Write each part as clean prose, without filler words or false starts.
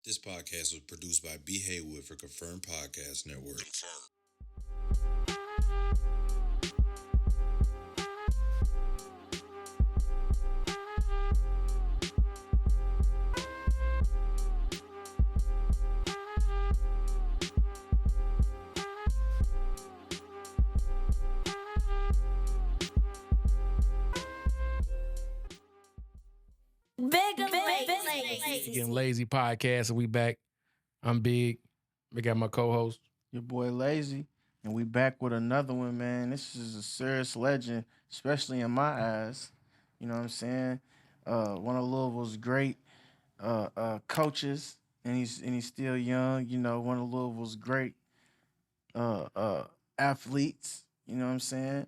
This podcast was produced by B. Haywood for Confirmed Podcast Network. Big and Lazy podcast, and we back. I'm Big. We got my co-host. Your boy Lazy, and we back with another one, man. This is a serious legend, especially in my eyes. You know what I'm saying? One of Louisville's great coaches, and he's still young. You know, one of Louisville's great athletes. You know what I'm saying?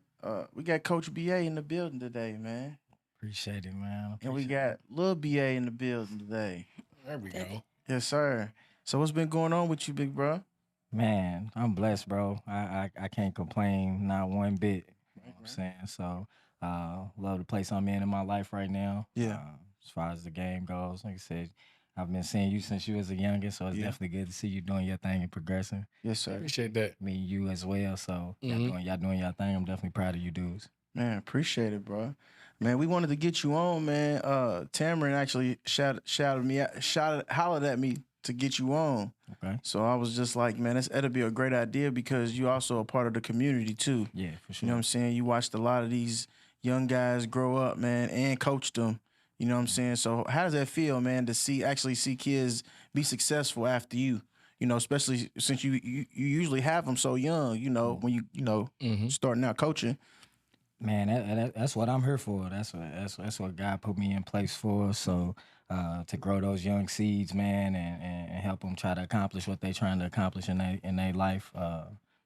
We got Coach BA in the building today, man. Appreciate it, man. And we got Lil BA in the building today. There we go. Yes, sir. So what's been going on with you, big bro? Man, I'm blessed, bro. I can't complain, not one bit. You know what I'm saying? So, love the place I'm in my life right now. Yeah. As far as the game goes, like I said, I've been seeing you since you was a youngin', so it's definitely good to see you doing your thing and progressing. Yes, sir. Appreciate that. Me and you as well, so y'all doing your thing. I'm definitely proud of you dudes. Man, appreciate it, bro. Man, we wanted to get you on, man. Tamron actually hollered at me to get you on. Okay. So I was just like, man, that'll be a great idea because you also a part of the community too. Yeah, for sure. You know what I'm saying? You watched a lot of these young guys grow up, man, and coached them. You know what I'm saying? So how does that feel, man, to actually see kids be successful after you? You know, especially since you usually have them so young. You know, when you starting out coaching. Man, that's what I'm here for. That's what God put me in place for. So to grow those young seeds, man, and help them try to accomplish what they're trying to accomplish in their life.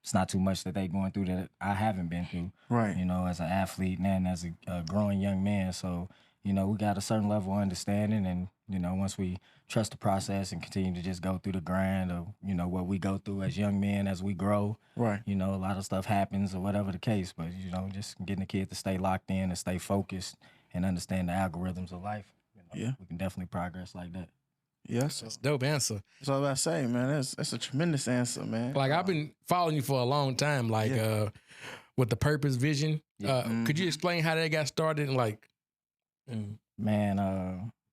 It's not too much that they going through that I haven't been through. Right. You know, as an athlete and as a growing young man. So, you know, we got a certain level of understanding, and you know, once we trust the process and continue to just go through the grind of, you know, what we go through as young men as we grow. Right. You know, a lot of stuff happens or whatever the case, but, you know, just getting the kid to stay locked in and stay focused and understand the algorithms of life. You know, Yeah. We can definitely progress like that. Yes. That's a dope answer. That's all I say, man. That's a tremendous answer, man. Like, I've been following you for a long time, like with the purpose vision. Could you explain how that got started? And like, Man,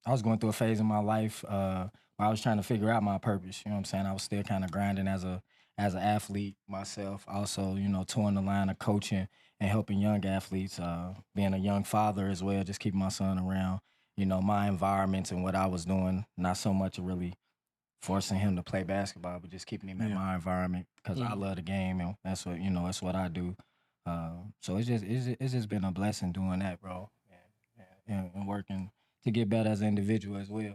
I was going through a phase in my life where I was trying to figure out my purpose. You know what I'm saying? I was still kind of grinding as an athlete myself. Also, you know, touring the line of coaching and helping young athletes. Being a young father as well, just keeping my son around. You know, my environment and what I was doing. Not so much really forcing him to play basketball, but just keeping him in my environment because I love the game and that's what I do. So it's just been a blessing doing that, bro, and working to get better as an individual as well.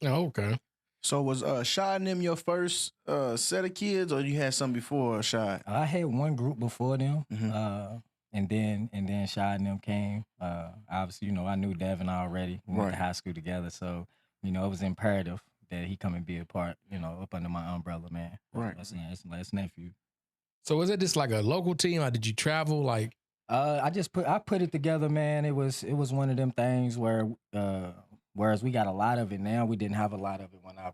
oh, okay. So was Shad and them your first set of kids, or you had some before Shad? I had one group before them, and then Shad and them came. Obviously, you know, I knew Devin already. We went to high school together, so you know, it was imperative that he come and be a part. You know, up under my umbrella, man. Right. That's nephew. So was it just like a local team, or did you travel? Like, I put it together, man. It was one of them things where whereas we got a lot of it now, we didn't have a lot of it when I,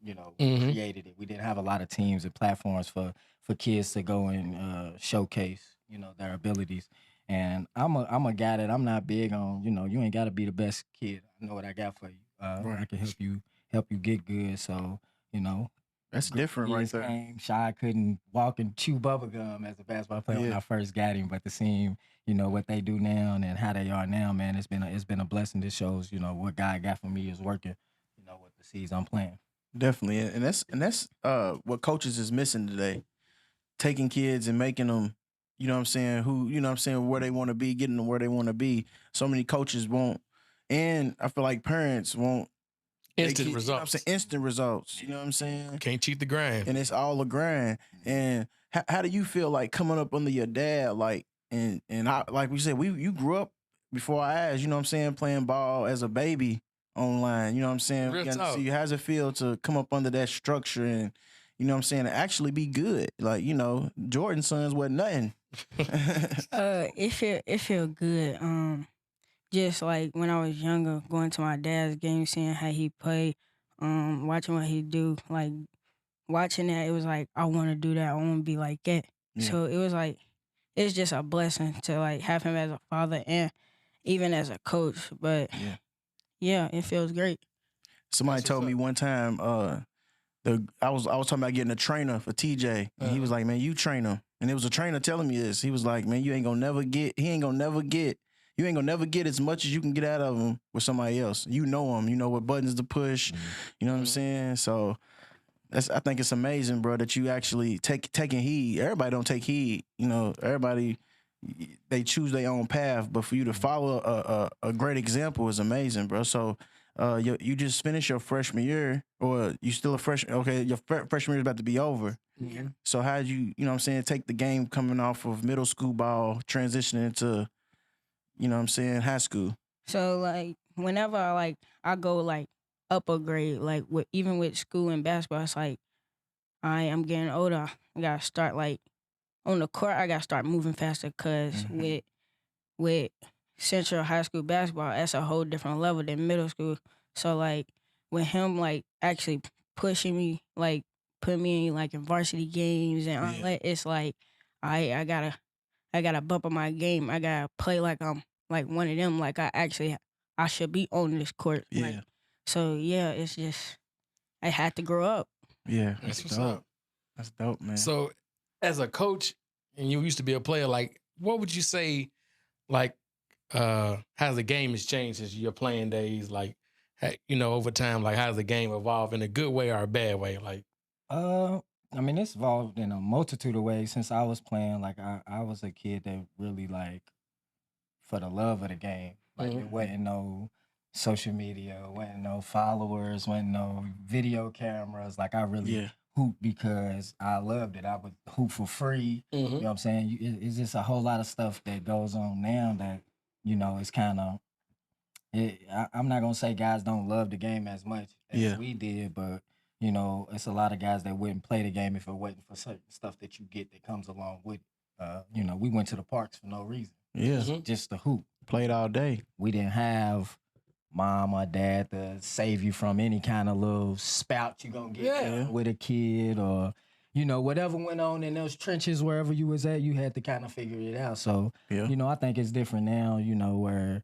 you know, created it. We didn't have a lot of teams and platforms for kids to go and showcase, you know, their abilities. And I'm a guy that I'm not big on, you know, you ain't got to be the best kid. I know what I got for you. I can help you get good. So, you know, That's different right there. Shy couldn't walk and chew bubble gum as a basketball player when I first got him, but to see him, you know, what they do now and how they are now, man, it's been a blessing. This shows, you know, what God got for me is working, you know, with the seeds I'm playing. Definitely, and that's what coaches is missing today. Taking kids and making them, you know what I'm saying, where they want to be, getting them where they want to be. So many coaches won't, and I feel like parents won't. instant results. You know what I'm saying? Instant results. You know what I'm saying? Can't cheat the grind. And it's all a grind. And how do you feel like coming up under your dad, like, and I, like we said, you grew up before our eyes, you know what I'm saying, playing ball as a baby online, you know what I'm saying? Real talk. See, how's it feel to come up under that structure and, you know what I'm saying, to actually be good? Like, you know, Jordan's sons wasn't nothing. It feel good. Just like when I was younger, going to my dad's game, seeing how he played. watching what he do, like watching that, it was like I want to do that. I want to be like that. Yeah. So it was like it's just a blessing to like have him as a father and even as a coach. But yeah, it feels great. Somebody told me one time, I was talking about getting a trainer for TJ, and he was like, "Man, you train him." And it was a trainer telling me this. He was like, "Man, you ain't gonna never get as much as you can get out of him with somebody else. You know him. You know what buttons to push. You know what I'm saying?" So I think it's amazing, bro, that you actually taking heed. Everybody don't take heed. You know, everybody they choose their own path, but for you to follow a great example is amazing, bro. So. You just finished your freshman year, or you still a freshman? Okay, your freshman year is about to be over. Yeah. So how did you know what I'm saying, take the game coming off of middle school ball, transitioning to, you know what I'm saying, high school? So like whenever I go like up a grade, like even with school and basketball, it's like I'm getting older. I gotta start like on the court. I gotta start moving faster because with Central High School basketball, that's a whole different level than middle school. So like with him like actually pushing me, like put me in like in varsity games and all that, it's like I gotta bump up my game. I gotta play like I'm like one of them. Like I should be on this court. Yeah. Like, so yeah, it's just I had to grow up. Yeah, That's what's dope. up. That's dope, man. So, as a coach, and you used to be a player, like, what would you say, like, how the game has changed since your playing days? Like, you know, over time, like, how's the game evolved in a good way or a bad way? Like, I mean, it's evolved in a multitude of ways since I was playing. Like, I was a kid that really, like, for the love of the game. Like, it wasn't no social media, wasn't no followers, wasn't no video cameras. Like, I really hoop because I loved it. I would hoop for free. You know what I'm saying? It's just a whole lot of stuff that goes on now that, you know, it's kind of, I'm not going to say guys don't love the game as much as we did, but, you know, it's a lot of guys that wouldn't play the game if it wasn't for certain stuff that you get that comes along with it. You know, we went to the parks for no reason. Yeah. Just to hoop. Played all day. We didn't have mom or dad to save you from any kind of little spout you gonna get with a kid, or, you know, whatever went on in those trenches wherever you was at, you had to kind of figure it out. So, you know, I think it's different now, you know, where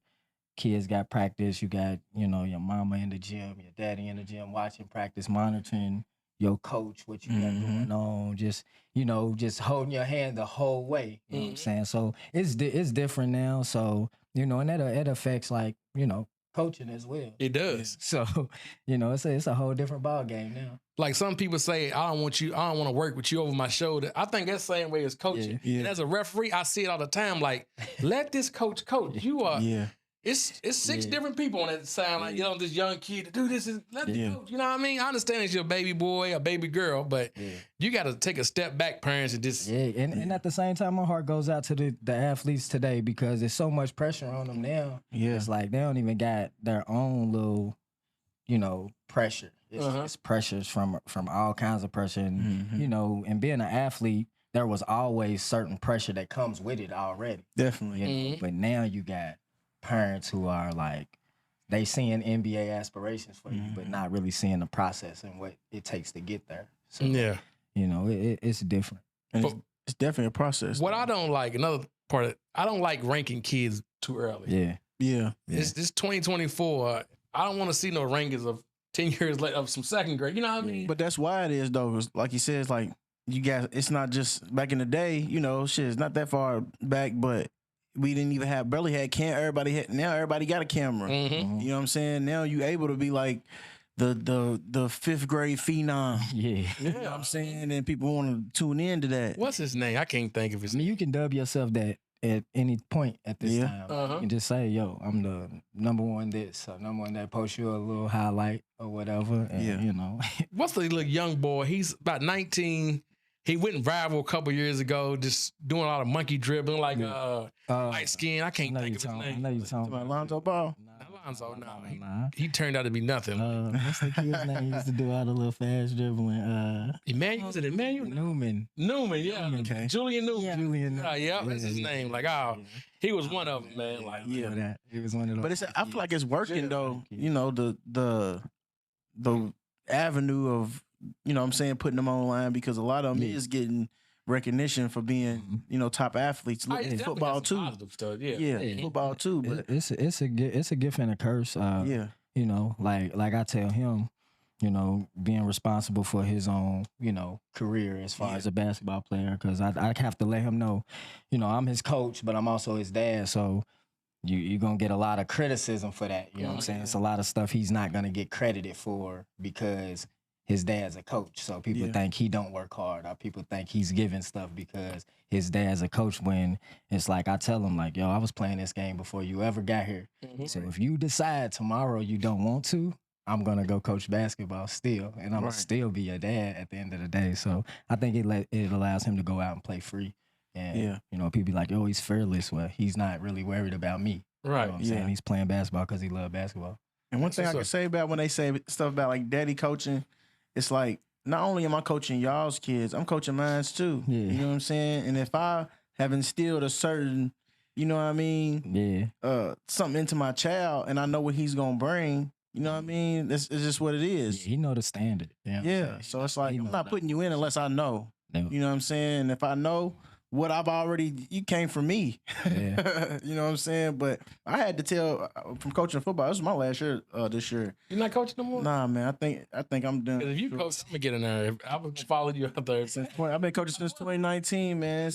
kids got practice, you got, you know, your mama in the gym, your daddy in the gym watching practice, monitoring your coach, what you got going on, just, you know, just holding your hand the whole way. You know what I'm saying? So it's different now. So, you know, and it affects, like, you know, coaching as well. it does. So, you know, it's a whole different ball game now. Like, some people say, I don't want to work with you over my shoulder. I think that's the same way as coaching. And as a referee, I see it all the time. Like, let this coach coach. You are. It's 6 different people on that side. Like, you know, this young kid to do this is let the coach. You know what I mean? I understand it's your baby boy or baby girl, but you got to take a step back, parents, and just and at the same time, my heart goes out to the athletes today, because there's so much pressure on them now. It's like they don't even got their own little, you know, pressure. It's pressures from all kinds of pressure, and you know, and being an athlete, there was always certain pressure that comes with it already. Definitely. You know? But now you got parents who are like, they seeing NBA aspirations for you, but not really seeing the process and what it takes to get there. So, you know, it's different. And it's definitely a process. What I don't like, another part of I don't like ranking kids too early. It's 2024. I don't want to see no rankings of 10 years later of some second grade. You know what I mean? But that's why it is, though. Like you said, it's like, you guys, it's not just back in the day, you know, shit, it's not that far back, but we didn't even barely had now everybody got a camera. You know what I'm saying? Now you able to be like the 5th grade phenom. You know what I'm saying? And people want to tune into that. What's his name? I can't think of his name. I mean, you can dub yourself that at any point at this time. You can just say, yo, I'm the number one this, or number one that, post you a little highlight or whatever. And, you know. What's the little young boy? He's about 19. He went viral a couple years ago, just doing a lot of monkey dribbling, like light skin. I can't think of his name. I know you're talking about Alonzo Ball. Alonzo, no. He turned out to be nothing. What's the kid's name? He used to do all the little fast dribbling. Emmanuel? Was it Emmanuel? Newman, yeah. Okay. Julian Newman. Yeah. Julian. That's his name. Like, he was one of them, man. Like, He was one of those. But I feel like it's working, though. You know, the avenue of, you know what I'm saying, putting them online, because a lot of them is getting recognition for being, you know, top athletes. Look at football too. Stuff, Football too. But it's a gift and a curse. You know, like I tell him, you know, being responsible for his own, you know, career as far as a basketball player, because I have to let him know, you know, I'm his coach, but I'm also his dad. So you're going to get a lot of criticism for that. You know what I'm saying? It's a lot of stuff he's not going to get credited for because his dad's a coach. So people think he don't work hard, or people think he's giving stuff because his dad's a coach, when it's like I tell him, like, yo, I was playing this game before you ever got here. So if you decide tomorrow you don't want to, I'm going to go coach basketball still, and I'm going to still be your dad at the end of the day. So I think it allows him to go out and play free. And, you know, people be like, oh, he's fearless. Well, he's not really worried about me. Right. You know what I'm saying? He's playing basketball because he loves basketball. And one thing I can say about when they say stuff about like daddy coaching, it's like, not only am I coaching y'all's kids, I'm coaching mine's too. You know what I'm saying? And if I have instilled a certain, you know what I mean? Something into my child, and I know what he's going to bring, you know what I mean? It's just what it is. He know the standard. So it's like, I'm not putting you in unless I know. You know what I'm saying? And if I know what I've already, you came from me. You know what I'm saying? But I had to tell, from coaching football, this was my last year this year. You're not coaching no more? Nah, man. I think I'm done. If you coach, I'm gonna get in there. I would follow you out there. I've been coaching since 2019, man.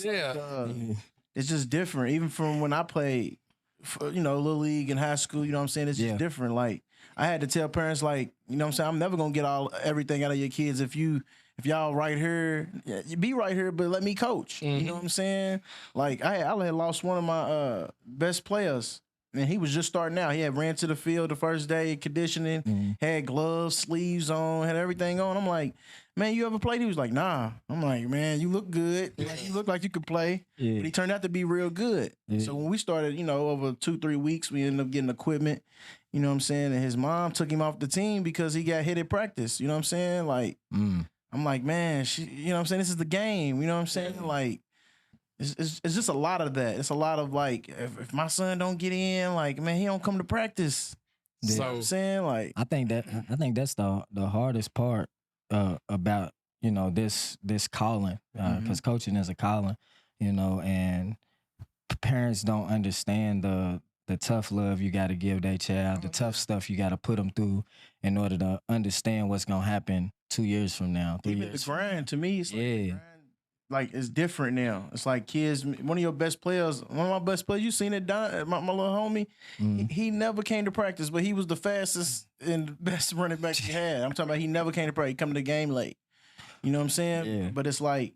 It's just different. Even from when I played, you know, little league in high school. You know what I'm saying? It's just different. Like, I had to tell parents, like, you know what I'm saying, I'm never gonna get everything out of your kids if y'all right here, you be right here, but let me coach. You know what I'm saying? Like, I had lost one of my best players, and he was just starting out. He had ran to the field the first day, conditioning, had gloves, sleeves on, had everything on. I'm like, man, you ever played? He was like, nah. I'm like, man, you look good. Like, you look like you could play. But he turned out to be real good. So when we started, you know, over 2-3 weeks, we ended up getting equipment. You know what I'm saying? And his mom took him off the team because he got hit at practice. You know what I'm saying? Like, I'm like, man, you know what I'm saying? This is the game. You know what I'm saying? Like, it's just a lot of that. It's a lot of, like, if my son don't get in, like, man, he don't come to practice. You know what I'm saying? Like, I think that's the hardest part about, you know, this calling, because coaching is a calling, you know, and parents don't understand the tough love you got to give their child, the tough stuff you got to put them through in order to understand what's going to happen 2 years from now, 3 years. The grind, to me, it's like, the grind, like, it's different now. It's like kids, one of your best players, one of my best players, you seen it, Don, my little homie, he never came to practice, but he was the fastest and best running back you had. I'm talking about he never came to practice. He come to the game late. You know what I'm saying? But it's like,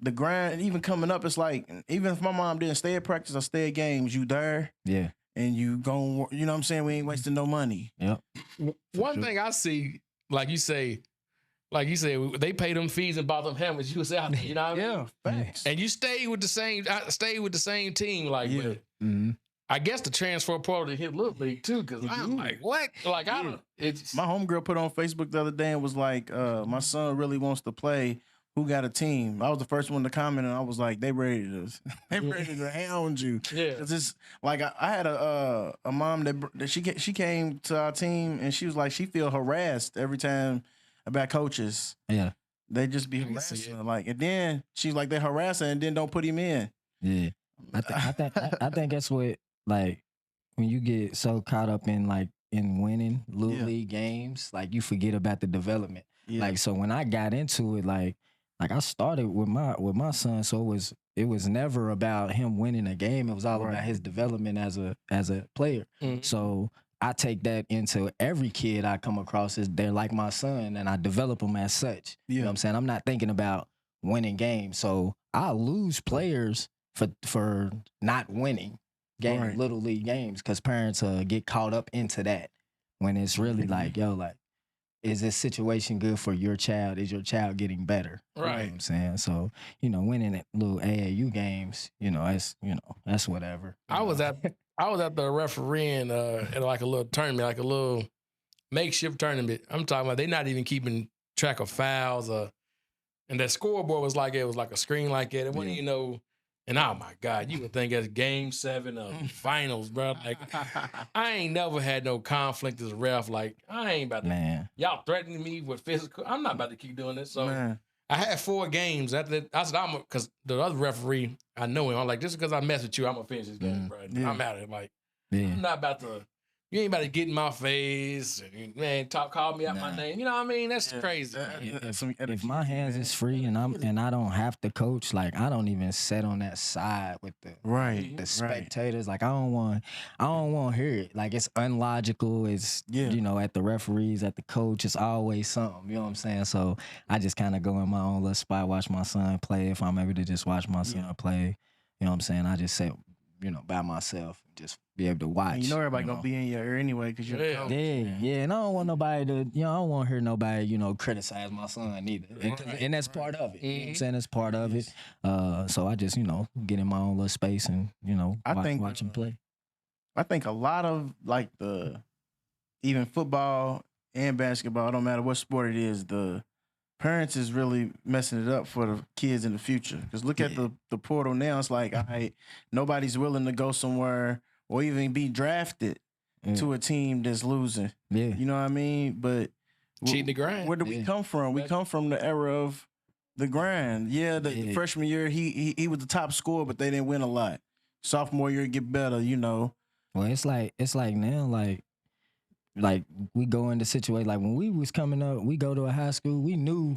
the grind, even coming up, it's like, even if my mom didn't stay at practice or stay at games, you there. And you go, you know what I'm saying? We ain't wasting no money. One thing I see, like you say, they pay them fees and bought them helmets. You was out there, you know what I mean? Facts. And you stayed with the same team. Like, I guess the transfer portal hit Little League too, because I'm like, what? Like, I don't. My homegirl put on Facebook the other day and was like, my son really wants to play. Who got a team? I was the first one to comment, and I was like, they ready to hound you. Cause it's like I had a mom that she came to our team, and she was like, she feel harassed every time about coaches. They just be harassing her, like, and then she's like, they harass her and then don't put him in. I think that's what, like, when you get so caught up in winning little league games, like, you forget about the development. Like, so when I got into it, like I started with my son, so it was never about him winning a game. It was all about his development as a player. So I take that into every kid I come across, is they're like my son, and I develop them as such. You know what I'm saying? I'm not thinking about winning games. So I lose players for not winning little league games, because parents get caught up into that, when it's really like, yo, like, is this situation good for your child? Is your child getting better? Right. You know what I'm saying? So, you know, winning at little AAU games, that's whatever. I was at the refereeing at like a little tournament, like a little makeshift tournament. I'm talking about, they're not even keeping track of fouls, and that scoreboard was like, it was like a screen like that. It wasn't, And oh my God, you would think that's game 7 of finals, bro. Like, I ain't never had no conflict as a ref. Like, I ain't about to, y'all threatening me with physical. I'm not about to keep doing this. So I had 4 games. After that, I said, because the other referee, I know him. I'm like, just because I mess with you, I'm going to finish this game, bro. I'm out of it. Like, I'm not about to. You ain't about to get in my face and, man, call me out my name. You know what I mean? That's crazy. If my hands is free and I don't have to coach, like I don't even sit on that side with the spectators. Like I don't want to hear it. Like it's unlogical. It's you know, at the referees, at the coach, it's always something. You know what I'm saying? So I just kind of go in my own little spot, watch my son play. If I'm able to just watch my son play, you know what I'm saying? I just sit, you know, by myself, just be able to watch. And you know everybody gonna be in your ear anyway because you're a coach. And I don't want nobody to, you know, I don't want to hear nobody, you know, criticize my son either. And that's part of it. You know what I'm saying? That's part of it. So I just, you know, get in my own little space and, you know, watch him play. I think a lot of like even football and basketball, it don't matter what sport it is, the parents is really messing it up for the kids in the future. Because look at the portal now. It's like, nobody's willing to go somewhere or even be drafted to a team that's losing. Yeah. You know what I mean? But cheating the grind. Where do we come from? We come from the era of the grind. Yeah, the freshman year, he was the top scorer, but they didn't win a lot. Sophomore year, get better, you know. Well, it's like now, like we go into situations like when we was coming up, we go to a high school, we knew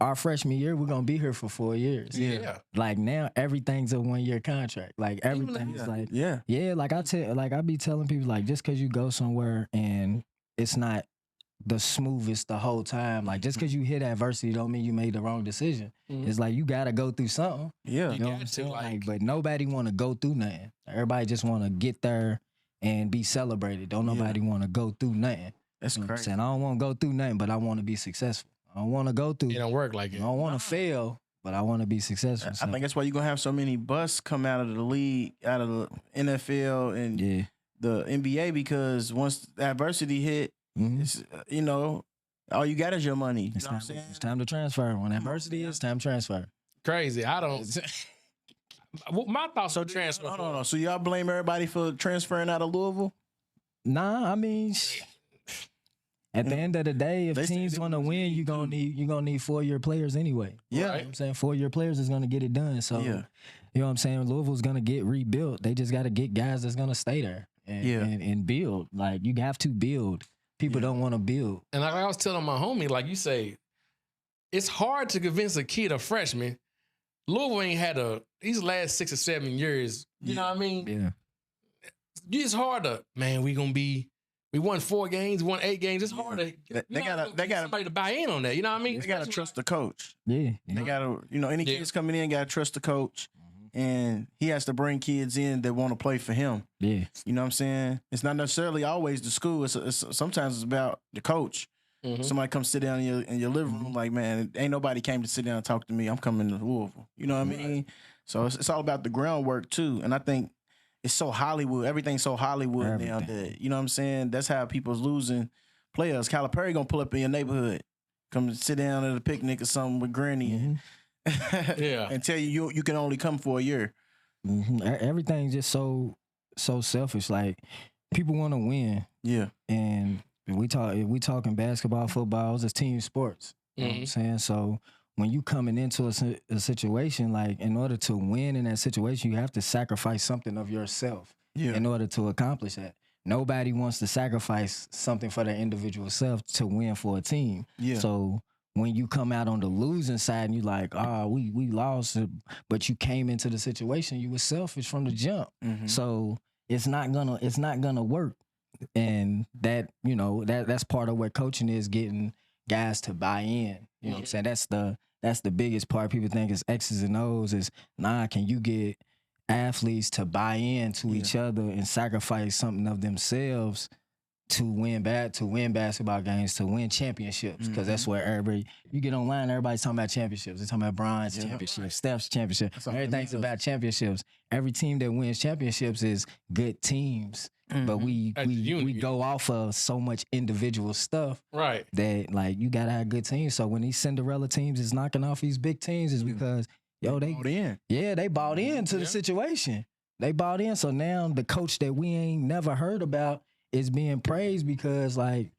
our freshman year we're gonna be here for 4 years. Yeah. Like now everything's a 1-year contract. Like everything's like I be telling people like just cause you go somewhere and it's not the smoothest the whole time, like just cause you hit adversity don't mean you made the wrong decision. It's like you gotta go through something. Yeah. You know what I'm saying? Like, but nobody wanna go through nothing. Everybody just wanna get there and be celebrated. Don't nobody want to go through nothing. That's crazy. I'm saying? I don't want to go through nothing, but I want to be successful. I don't want to go through. It don't work like it. I don't want to fail, but I want to be successful. I think that's why you're going to have so many busts come out of the league, out of the NFL and the NBA, because once adversity hit, it's, you know, all you got is your money. You know what I'm saying? It's time to transfer. When adversity is, time to transfer. Crazy. I don't... My thoughts on transfer. No. So y'all blame everybody for transferring out of Louisville? Nah, I mean, at the end of the day, if teams want to win, you're gonna need 4-year players anyway. Yeah, you know what I'm saying 4-year players is gonna get it done. So you know what I'm saying. Louisville's gonna get rebuilt. They just got to get guys that's gonna stay there and build. Like you have to build. People don't want to build. And like I was telling my homie, like you say, it's hard to convince a kid, a freshman. Louisville ain't had these last 6 or 7 years. You know what I mean? Yeah. It's hard to, man, we won 4 games, won 8 games. It's hard to, they got somebody to buy in on that. You know what I mean? They got to trust the coach. Yeah. They got to, you know, any kids coming in got to trust the coach. And he has to bring kids in that want to play for him. Yeah. You know what I'm saying? It's not necessarily always the school. Sometimes it's about the coach. Somebody come sit down in your living room like, man, ain't nobody came to sit down and talk to me. I'm coming to Louisville. You know what I mean? So it's all about the groundwork too. And I think it's so Hollywood. Everything's so Hollywood now that, you know what I'm saying? That's how people's losing players. Calipari gonna pull up in your neighborhood, come sit down at a picnic or something with Granny and tell you can only come for a year. Everything's just so selfish. Like people want to win. Yeah. And we talking basketball, football, it's team sports. You know what I'm saying? So when you coming into a situation, like in order to win in that situation, you have to sacrifice something of yourself in order to accomplish that. Nobody wants to sacrifice something for their individual self to win for a team. Yeah. So when you come out on the losing side and you like, we lost, but you came into the situation, you were selfish from the jump. So it's not gonna work. And that, you know, that's part of what coaching is, getting guys to buy in. You know what I'm saying? That's the biggest part. People think it's X's and O's. Is can you get athletes to buy in to each other and sacrifice something of themselves to win basketball games, to win championships? Because that's where you get online, everybody's talking about championships. They're talking about Bron's championship, Steph's championship. Everything's about championships. Every team that wins championships is good teams. But we go off of so much individual stuff that like you gotta have good teams. So when these Cinderella teams is knocking off these big teams, is because they bought in. Yeah, they bought into the situation. They bought in. So now the coach that we ain't never heard about is being praised because like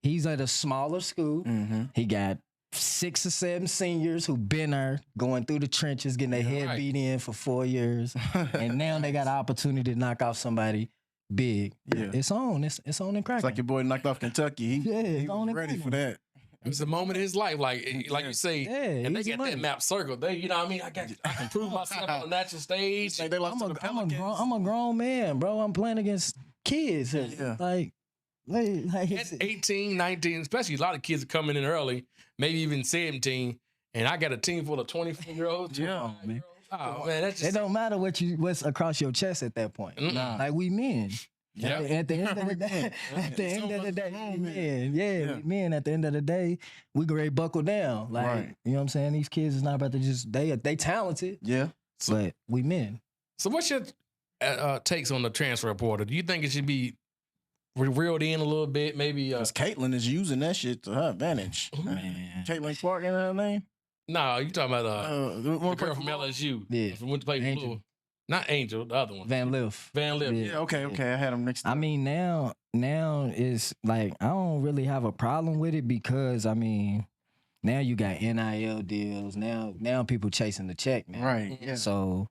he's at a smaller school. Mm-hmm. He got 6 or 7 seniors who been there going through the trenches, getting their head beat in for 4 years. And now they got an opportunity to knock off somebody big. Yeah. It's on. It's on and cracking. It's like your boy knocked off Kentucky. He was ready for that. It was a moment in his life, like you say, and they got that map circled. They, you know what I mean? I can prove myself on the national stage. Like they lost to the Pelicans. I'm a grown man, bro. I'm playing against kids. Yeah. Like At 18, 19, especially a lot of kids are coming in early, maybe even 17, and I got a team full of 24-year-olds. Yeah, man. Oh man, that's just it don't matter what's across your chest at that point. Nah. Like we men. Yeah. At the end of the day, we men. At the end of the day, we ready to buckle down. Like you know what I'm saying? These kids is not about to just they talented. Yeah, but we men. So what's your takes on the transfer portal? Do you think it should be reeled in a little bit? Maybe because Caitlin is using that shit to her advantage. Man. Caitlin Clark, in her name? No, you talking about the girl from LSU. Yeah. Went to play Angel. Not Angel, the other one. Van Liff. Yeah, okay. I had him next to I mean, now it's like I don't really have a problem with it because I mean, now you got NIL deals. Now people chasing the check, man. Right. Yeah. So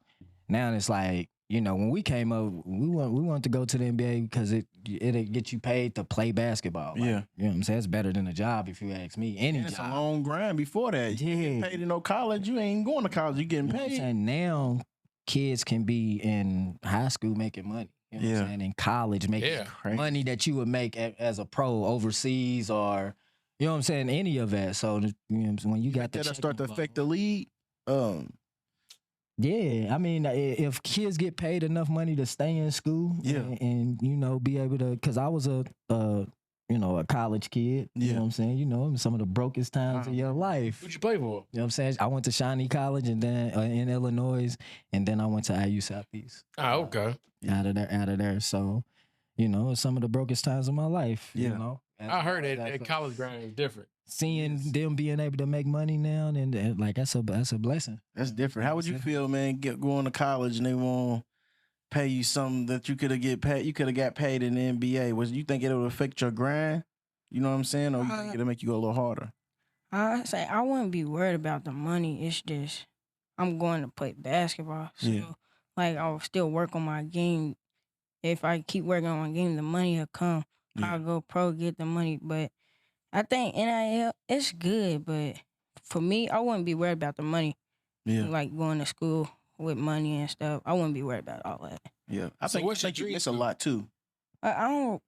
now it's like, you know, when we came up, we wanted to go to the NBA because it'll get you paid to play basketball. Like, yeah. You know what I'm saying? It's better than a job if you ask me. Any job. It's a long grind before that. You ain't paid in no college. You ain't going to college. You getting paid. And now kids can be in high school making money. You know what I'm saying? In college making money that you would make as a pro overseas or, you know what I'm saying, any of that. So, you know, when you got that start to affect the league. Yeah, I mean, if kids get paid enough money to stay in school, and you know, be able to, because I was a college kid. You know what I'm saying? You know, some of the brokest times of your life. Who'd you play for? You know what I'm saying? I went to Shawnee College and then in Illinois, and then I went to IU Southeast. Oh, okay. Out of there. So, you know, some of the brokest times of my life. Yeah. You know, I heard that college grind is different. Seeing them being able to make money now, and like that's a blessing. That's different. How would you feel, man? Going to college and they won't pay you something that you could have got paid in the NBA. You think it would affect your grind? You know what I'm saying? Or you think it'll make you go a little harder? I say I wouldn't be worried about the money. It's just I'm going to play basketball. So like I'll still work on my game. If I keep working on my game, the money will come. I'll go pro, get the money. But I think NIL, it's good, but for me, I wouldn't be worried about the money. Yeah. Like going to school with money and stuff. I wouldn't be worried about all that. Yeah. I think you miss a lot too. I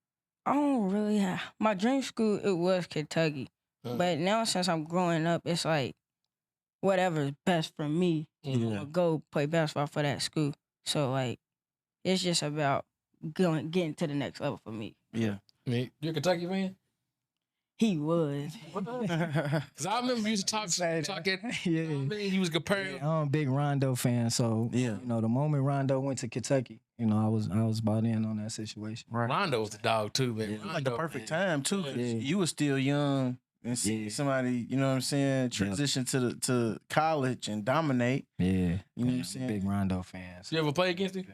don't really have my dream school. It was Kentucky, but now since I'm growing up, it's like whatever's best for me. I'm gonna go play basketball for that school. So like, it's just about getting to the next level for me. Yeah. I mean, you're a Kentucky fan? He was. Because I remember you used to talking. Yeah. I mean, he was comparing. Yeah, I'm a big Rondo fan, so you know, the moment Rondo went to Kentucky, you know, I was bought in on that situation. Right. Rondo was the dog too, man. Rondo, like the perfect time too, because you were still young and see somebody, you know what I'm saying, transition to college and dominate. Yeah. You know what I'm saying? Big Rondo fan. So. You ever play against him?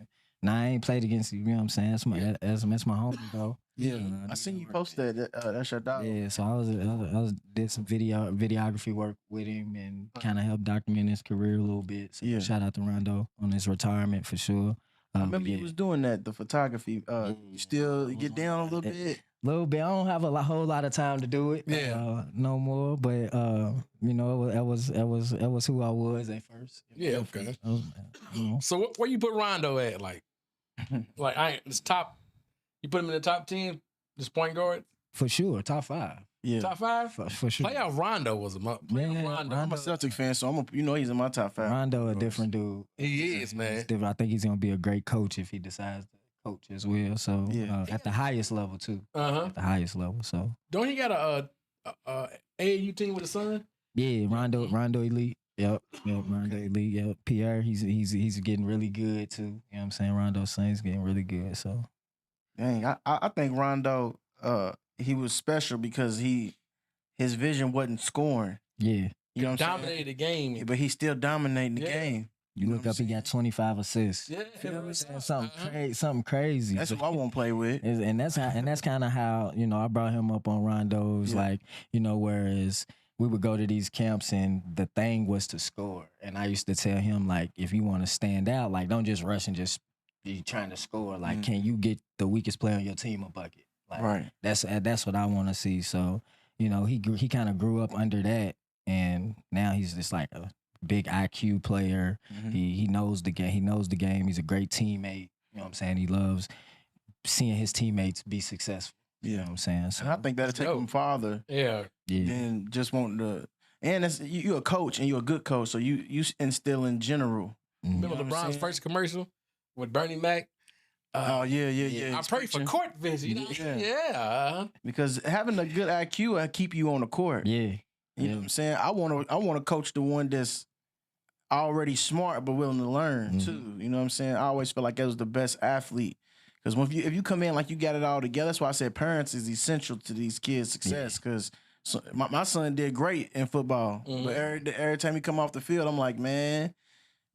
Nah, I ain't played against him. You know what I'm saying? That's my homie, though. Yeah, I seen you post that. That's your dog. Yeah, so I did some videography work with him and kind of helped document his career a little bit. So shout out to Rondo on his retirement for sure. I remember you was doing that, the photography. You still get down a little bit. A little bit. I don't have a whole lot of time to do it. No more. But you know, that was who I was at first. Yeah. Okay. You know. So where you put Rondo at? Like this top. You put him in the top 10, this point guard? For sure, top 5. Yeah. Top 5? For sure. Playoff Rondo was Rondo. I'm a Celtic fan, so he's in my top 5. Rondo a different dude. He is, man. I think he's gonna be a great coach if he decides to coach as well. So at the highest level too. At the highest level. So don't he got a AAU team with a son? Yeah, Rondo Elite. Yep, Rondo Elite. Yep, Pierre. He's getting really good too. You know what I'm saying? Rondo's son's getting really good. So. Dang, I think Rondo, he was special because his vision wasn't scoring. Yeah. You know what I'm saying? Dominated the game. But he's still dominating the game. You look up, he got 25 assists. Yeah, Something crazy. That's what I want to play with. And that's kind of how, you know, I brought him up on Rondo's, like, you know, whereas we would go to these camps and the thing was to score. And I used to tell him, like, if you want to stand out, like, don't just rush and just be trying to score. Like, can you get the weakest player on your team a bucket? Like, right. That's what I want to see. So, you know, he kind of grew up under that, and now he's just like a big IQ player. He knows the game. He knows the game. He's a great teammate. You know what I'm saying? He loves seeing his teammates be successful. You know what I'm saying? So, and I think that'll take him farther. Than just wanting to. And that's, you're a coach and you're a good coach, so you instill in general. Remember LeBron's first commercial with Bernie Mac? Yeah. I pray for court visit. You know? Because having a good IQ will keep you on the court. Yeah. You know what I'm saying? I want to coach the one that's already smart but willing to learn too. You know what I'm saying? I always feel like that was the best athlete. Because if you come in like you got it all together, that's why I said parents is essential to these kids' success. Because my son did great in football, but every time he come off the field, I'm like, man,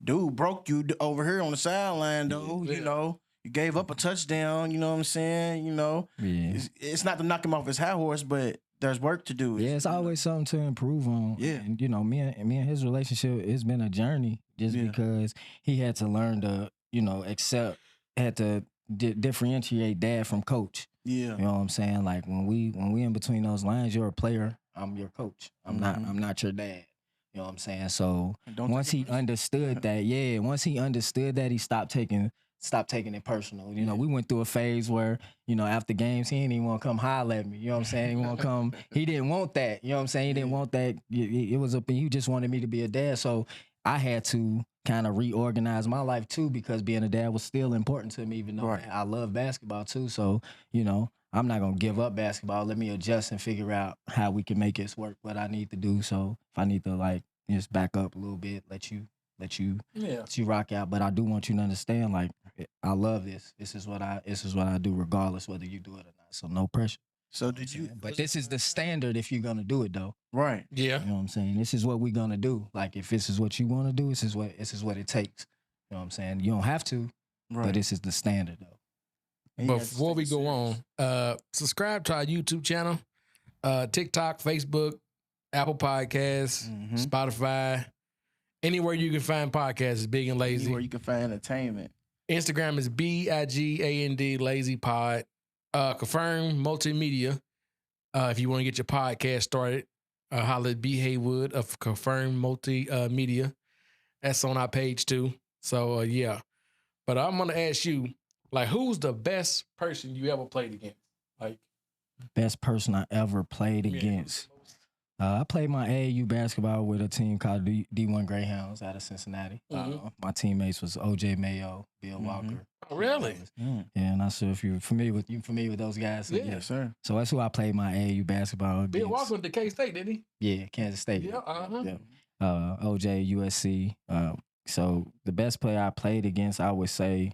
dude broke you over here on the sideline, though. You know, you gave up a touchdown. You know what I'm saying? You know, it's not to knock him off his high horse, but there's work to do. Yeah, it's always something to improve on. Yeah, and you know, me and his relationship, it's been a journey just because he had to learn to, you know, had to differentiate dad from coach. Yeah, you know what I'm saying? Like when we in between those lines, you're a player, I'm your coach. I'm not your dad. You know what I'm saying? So once he understood that, he stopped taking it personal. You know, we went through a phase where, you know, after games, he didn't even want to come holler at me. You know what I'm saying? He didn't want that. You know what I'm saying? He didn't want that. It was he just wanted me to be a dad. So I had to kind of reorganize my life too, because being a dad was still important to me, even though I love basketball too. So, you know, I'm not going to give up basketball. Let me adjust and figure out how we can make this work, what I need to do. So if I need to like just back up a little bit, let you rock out. But I do want you to understand, like, I love this. This is what I do regardless whether you do it or not. So no pressure. So did you? But this is the standard if you're gonna do it though. Right. Yeah. You know what I'm saying? This is what we're gonna do. Like if this is what you want to do, this is what it takes. You know what I'm saying? You don't have to, but this is the standard though. Before we go on, subscribe to our YouTube channel, TikTok, Facebook, Apple Podcasts, Spotify. Anywhere you can find podcasts is Big and Lazy. Anywhere you can find entertainment. Instagram is BIGAND Lazy Pod. Confirm Multimedia. If you want to get your podcast started, holla at B. Haywood of Confirm Multimedia. That's on our page too. So yeah. But I'm gonna ask you, like, who's the best person you ever played against? Like, best person I ever played against. I played my AAU basketball with a team called D1 Greyhounds out of Cincinnati. My teammates was OJ Mayo, Bill Walker. Oh, really? Yeah, and I'm sure if you're familiar with those guys. So yes, sir. So that's who I played my AAU basketball against. Bill Walker went to K-State, didn't he? Yeah, Kansas State. Yeah, OJ, USC. So the best player I played against, I would say,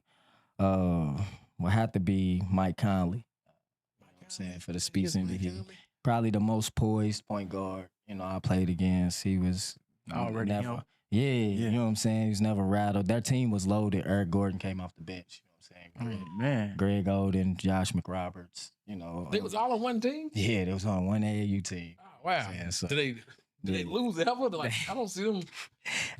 would have to be Mike Conley. I'm saying for the speech in the hill. Probably the most poised point guard, you know, I played against. He was already never, you know what I'm saying? He was never rattled. Their team was loaded. Eric Gordon came off the bench, you know what I'm saying? Greg Oden, Josh McRoberts, you know. They was all on one team? Yeah, they was on one AAU team. Oh, wow. So, did they lose ever? Like, I don't see them.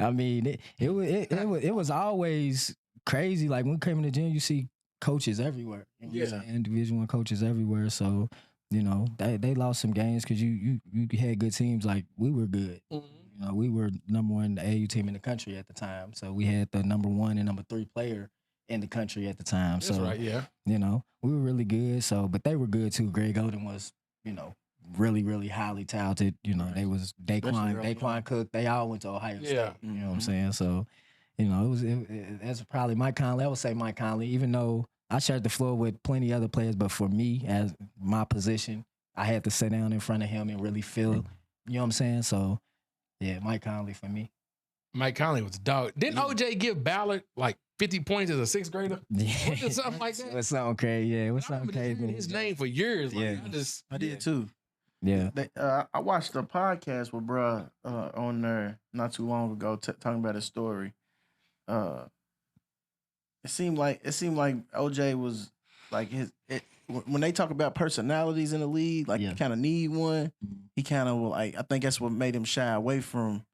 I mean, it was always crazy. Like when we came in the gym, you see coaches everywhere. You know, and Division I coaches everywhere. So, you know, they lost some games because you had good teams. Like we were good. You know, we were number one AAU team in the country at the time. So we had the number 1 and number 3 player in the country at the time. That's so right, yeah. You know, we were really good. So, but they were good too. Greg Oden was, you know, really, really highly talented. You know, they was Daquan Cook. They all went to Ohio State. You know what I'm saying? So, you know, that's probably Mike Conley. I would say Mike Conley, even though I shared the floor with plenty of other players, but for me, as my position, I had to sit down in front of him and really feel, you know what I'm saying? So, yeah, Mike Conley for me. Mike Conley was a dog. Didn't OJ give Ballard like 50 points as a 6th grader? Yeah. Was it something like that? It was something crazy. Yeah, it was something crazy. His name for years. Like, yeah. I did too. Yeah. I watched a podcast with bruh on there not too long ago talking about his story. It seemed like OJ was like when they talk about personalities in the league, like you kind of need one. He kind of like I think that's what made him shy away from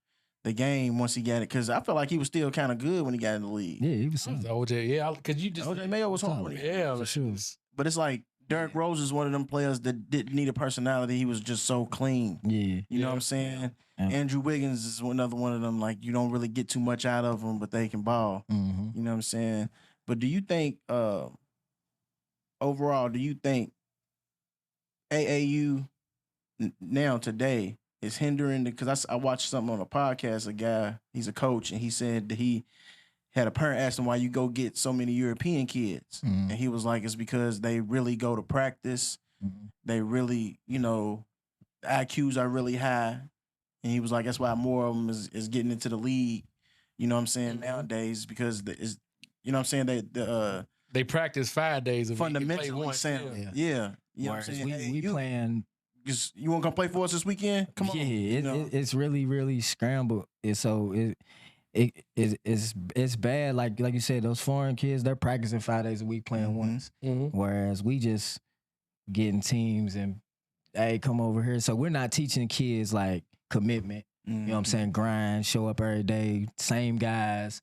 the game once he got it, because I felt like he was still kind of good when he got in the league. Yeah, he was solid. OJ, yeah, because you just OJ Mayo was hard. Yeah, for sure. But it's like Derrick Rose is one of them players that didn't need a personality. He was just so clean. Yeah. You know what I'm saying? Yeah. Andrew Wiggins is another one of them. Like, you don't really get too much out of them, but they can ball. Mm-hmm. You know what I'm saying? But do you think, overall, do you think AAU now today is hindering? Because I watched something on a podcast, a guy, he's a coach, and he said that he had a parent ask him why you go get so many European kids. Mm-hmm. And he was like, it's because they really go to practice. Mm-hmm. They really, the IQs are really high. And he was like, that's why more of them is getting into the league, you know what I'm saying, nowadays, because you know what I'm saying, they practice 5 days a week. Fundamentally sound. Yeah. You know what I'm saying? We playing. You want to come play for us this weekend? Come on. Yeah, it's really, really scrambled. It's bad. Like you said, those foreign kids, they're practicing 5 days a week playing once. Mm-hmm. Whereas we just getting teams and, hey, come over here. So we're not teaching kids like commitment. You know what I'm saying? Grind, show up every day, same guys.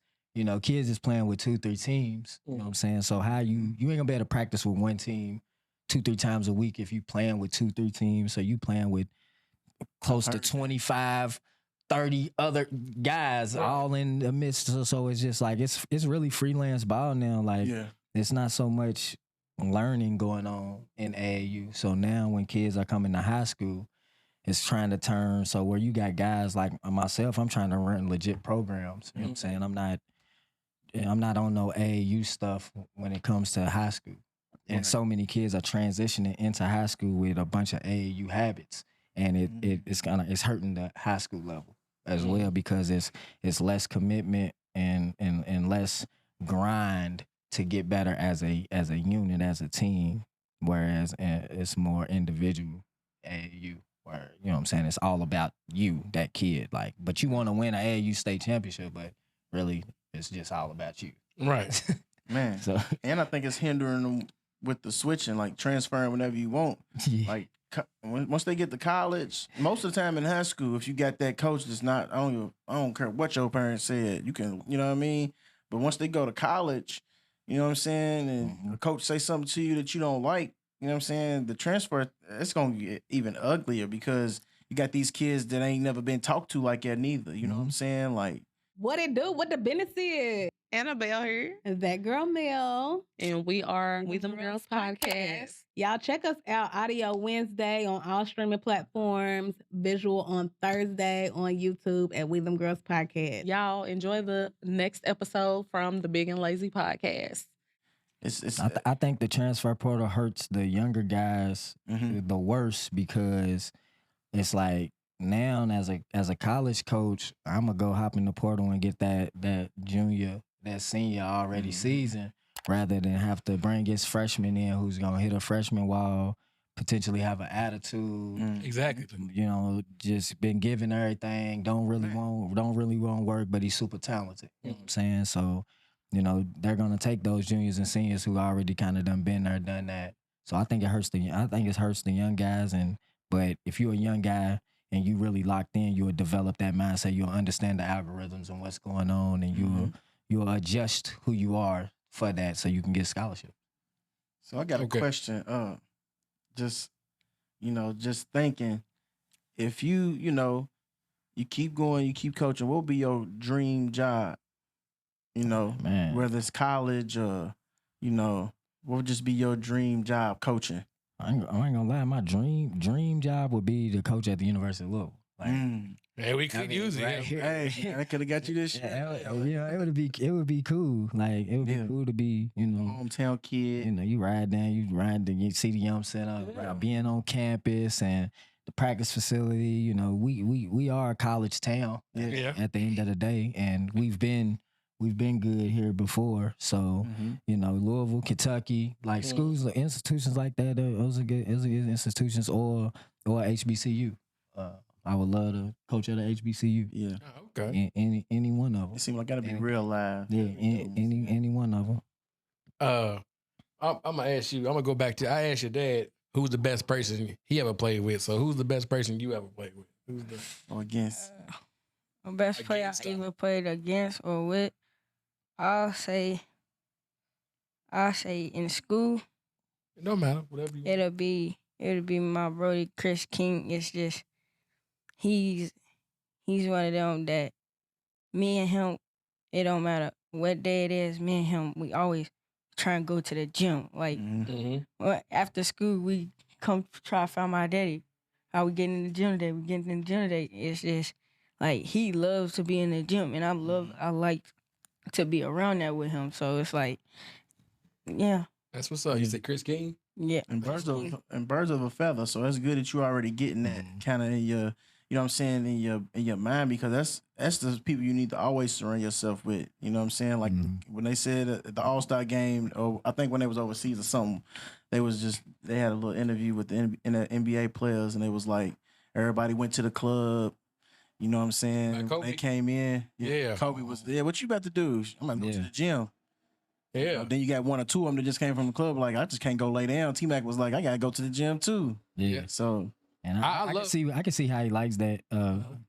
Kids is playing with 2-3 teams. You know what I'm saying? So how you ain't gonna be able to practice with one team 2-3 times a week if you playing with 2-3 teams. So you playing with close to 25, 30 other guys all in the midst. So it's just like it's really freelance ball now. Like it's not so much learning going on in AAU. So now when kids are coming to high school, it's trying to turn. So where you got guys like myself, I'm trying to run legit programs. You know what I'm saying? I'm not on no AAU stuff when it comes to high school. And so many kids are transitioning into high school with a bunch of AAU habits. And it's hurting the high school level as well, because it's less commitment and less grind to get better as a unit, as a team. Whereas it's more individual AAU. Where, you know what I'm saying, it's all about you, that kid. Like, but you want to win an AAU state championship, but really it's just all about you. Right. Man. So, and I think it's hindering them with the switching, like transferring whenever you want. Yeah. Like once they get to college, most of the time in high school, if you got that coach that's not, I don't care what your parents said, you can, you know what I mean? But once they go to college, you know what I'm saying, and the coach say something to you that you don't like, you know what I'm saying, the transfer, it's going to get even uglier, because you got these kids that ain't never been talked to like that neither. You know what I'm saying? Like, what it do? What the business is? Annabelle here. That girl Mel. And we are We Them Girls Podcast. Y'all check us out audio Wednesday on all streaming platforms, visual on Thursday on YouTube at We Them Girls Podcast. Y'all enjoy the next episode from the Big and Lazy Podcast. I think the transfer portal hurts the younger guys the worst, because it's like, now as a college coach, I'm gonna go hop in the portal and get that junior, that senior already seasoned, rather than have to bring his freshman in who's gonna hit a freshman wall, potentially have an attitude. Exactly. Just been given everything, don't really want work, but he's super talented. You know what I'm saying? So, they're gonna take those juniors and seniors who already kind of been there, done that. So I think it hurts the young guys. But if you're a young guy and you really locked in, you'll develop that mindset. You'll understand the algorithms and what's going on, and you'll adjust who you are for that, so you can get scholarship. So I got a question. Just thinking, if you keep going, you keep coaching, what would be your dream job? Man, whether it's college or, what would just be your dream job coaching? I ain't gonna lie, my dream job would be to coach at the University of Louisville. Like, yeah, we could use it. Right here. Hey, I could have got you this shit. It would be cool. Like, it would be cool to be, hometown kid. You ride down, you see the Yum Center, being on campus and the practice facility. We are a college town at the end of the day, and we've been good here before. So, Louisville, Kentucky, like schools or institutions like that, those are good institutions. Or or HBCU. I would love to coach at a HBCU. Yeah. Oh, okay. Any one of them. It seems like gotta be real live. Yeah, any one of them. I'm gonna ask you. I'm gonna go back to. I asked your dad who's the best person he ever played with. So who's the best person you ever played with? Who's the Or against. My best player Against I them. ever played against or with, I'll say in school, It don't matter. Whatever you. it'll be my brody Chris King. It's just he's one of them that me and him, it don't matter what day it is, me and him, we always try and go to the gym. Like after school, we come try to find my daddy. How we getting in the gym today? We getting in the gym today. It's just like he loves to be in the gym, and I like to be around that with him. So it's like, yeah, That's what's up. You said Chris King. yeah. And birds of a feather. So it's good that you already getting that kind of in your, you know what I'm saying, in your mind, because that's the people you need to always surround yourself with. You know what I'm saying? Like when they said at the All-Star game, or I think when they was overseas or something, they had a little interview with the NBA players, and it was like everybody went to the club. You know what I'm saying? Like Kobe? They came in. Yeah. Kobe was there. What you about to do? I'm about to go to the gym. Yeah. You know, then you got one or two of them that just came from the club. Like, I just can't go lay down. T-Mac was like, I got to go to the gym too. Yeah. So, And I can see how he likes that.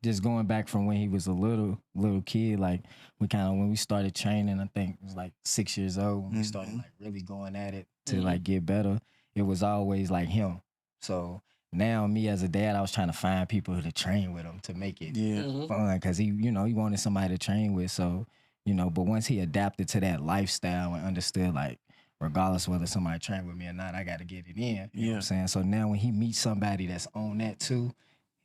Just going back from when he was a little kid, like when we started training, I think it was like 6 years old when we started like really going at it to like get better. It was always like him. So now me as a dad, I was trying to find people to train with him to make it fun, because he wanted somebody to train with. So but once he adapted to that lifestyle and understood, like, regardless whether somebody trained with me or not, I got to get it in. You know what I'm saying? So now when he meets somebody that's on that too,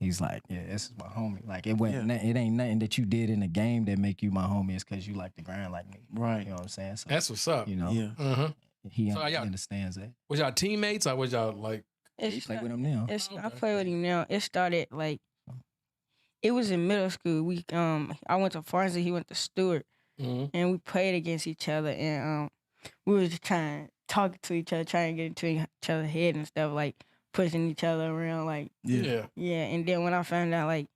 he's like, yeah, this is my homie. Like, it ain't nothing that you did in the game that make you my homie. It's because you like to grind like me. Right. You know what I'm saying? So, That's what's up. he So understands that. Was y'all teammates or was y'all like? He play with him now. I play with him now. It started like it was in middle school. I went to Farnsey, he went to Stewart, and we played against each other, and we was just talking to each other, trying to get into each other's head and stuff, like pushing each other around, like yeah. And then when I found out like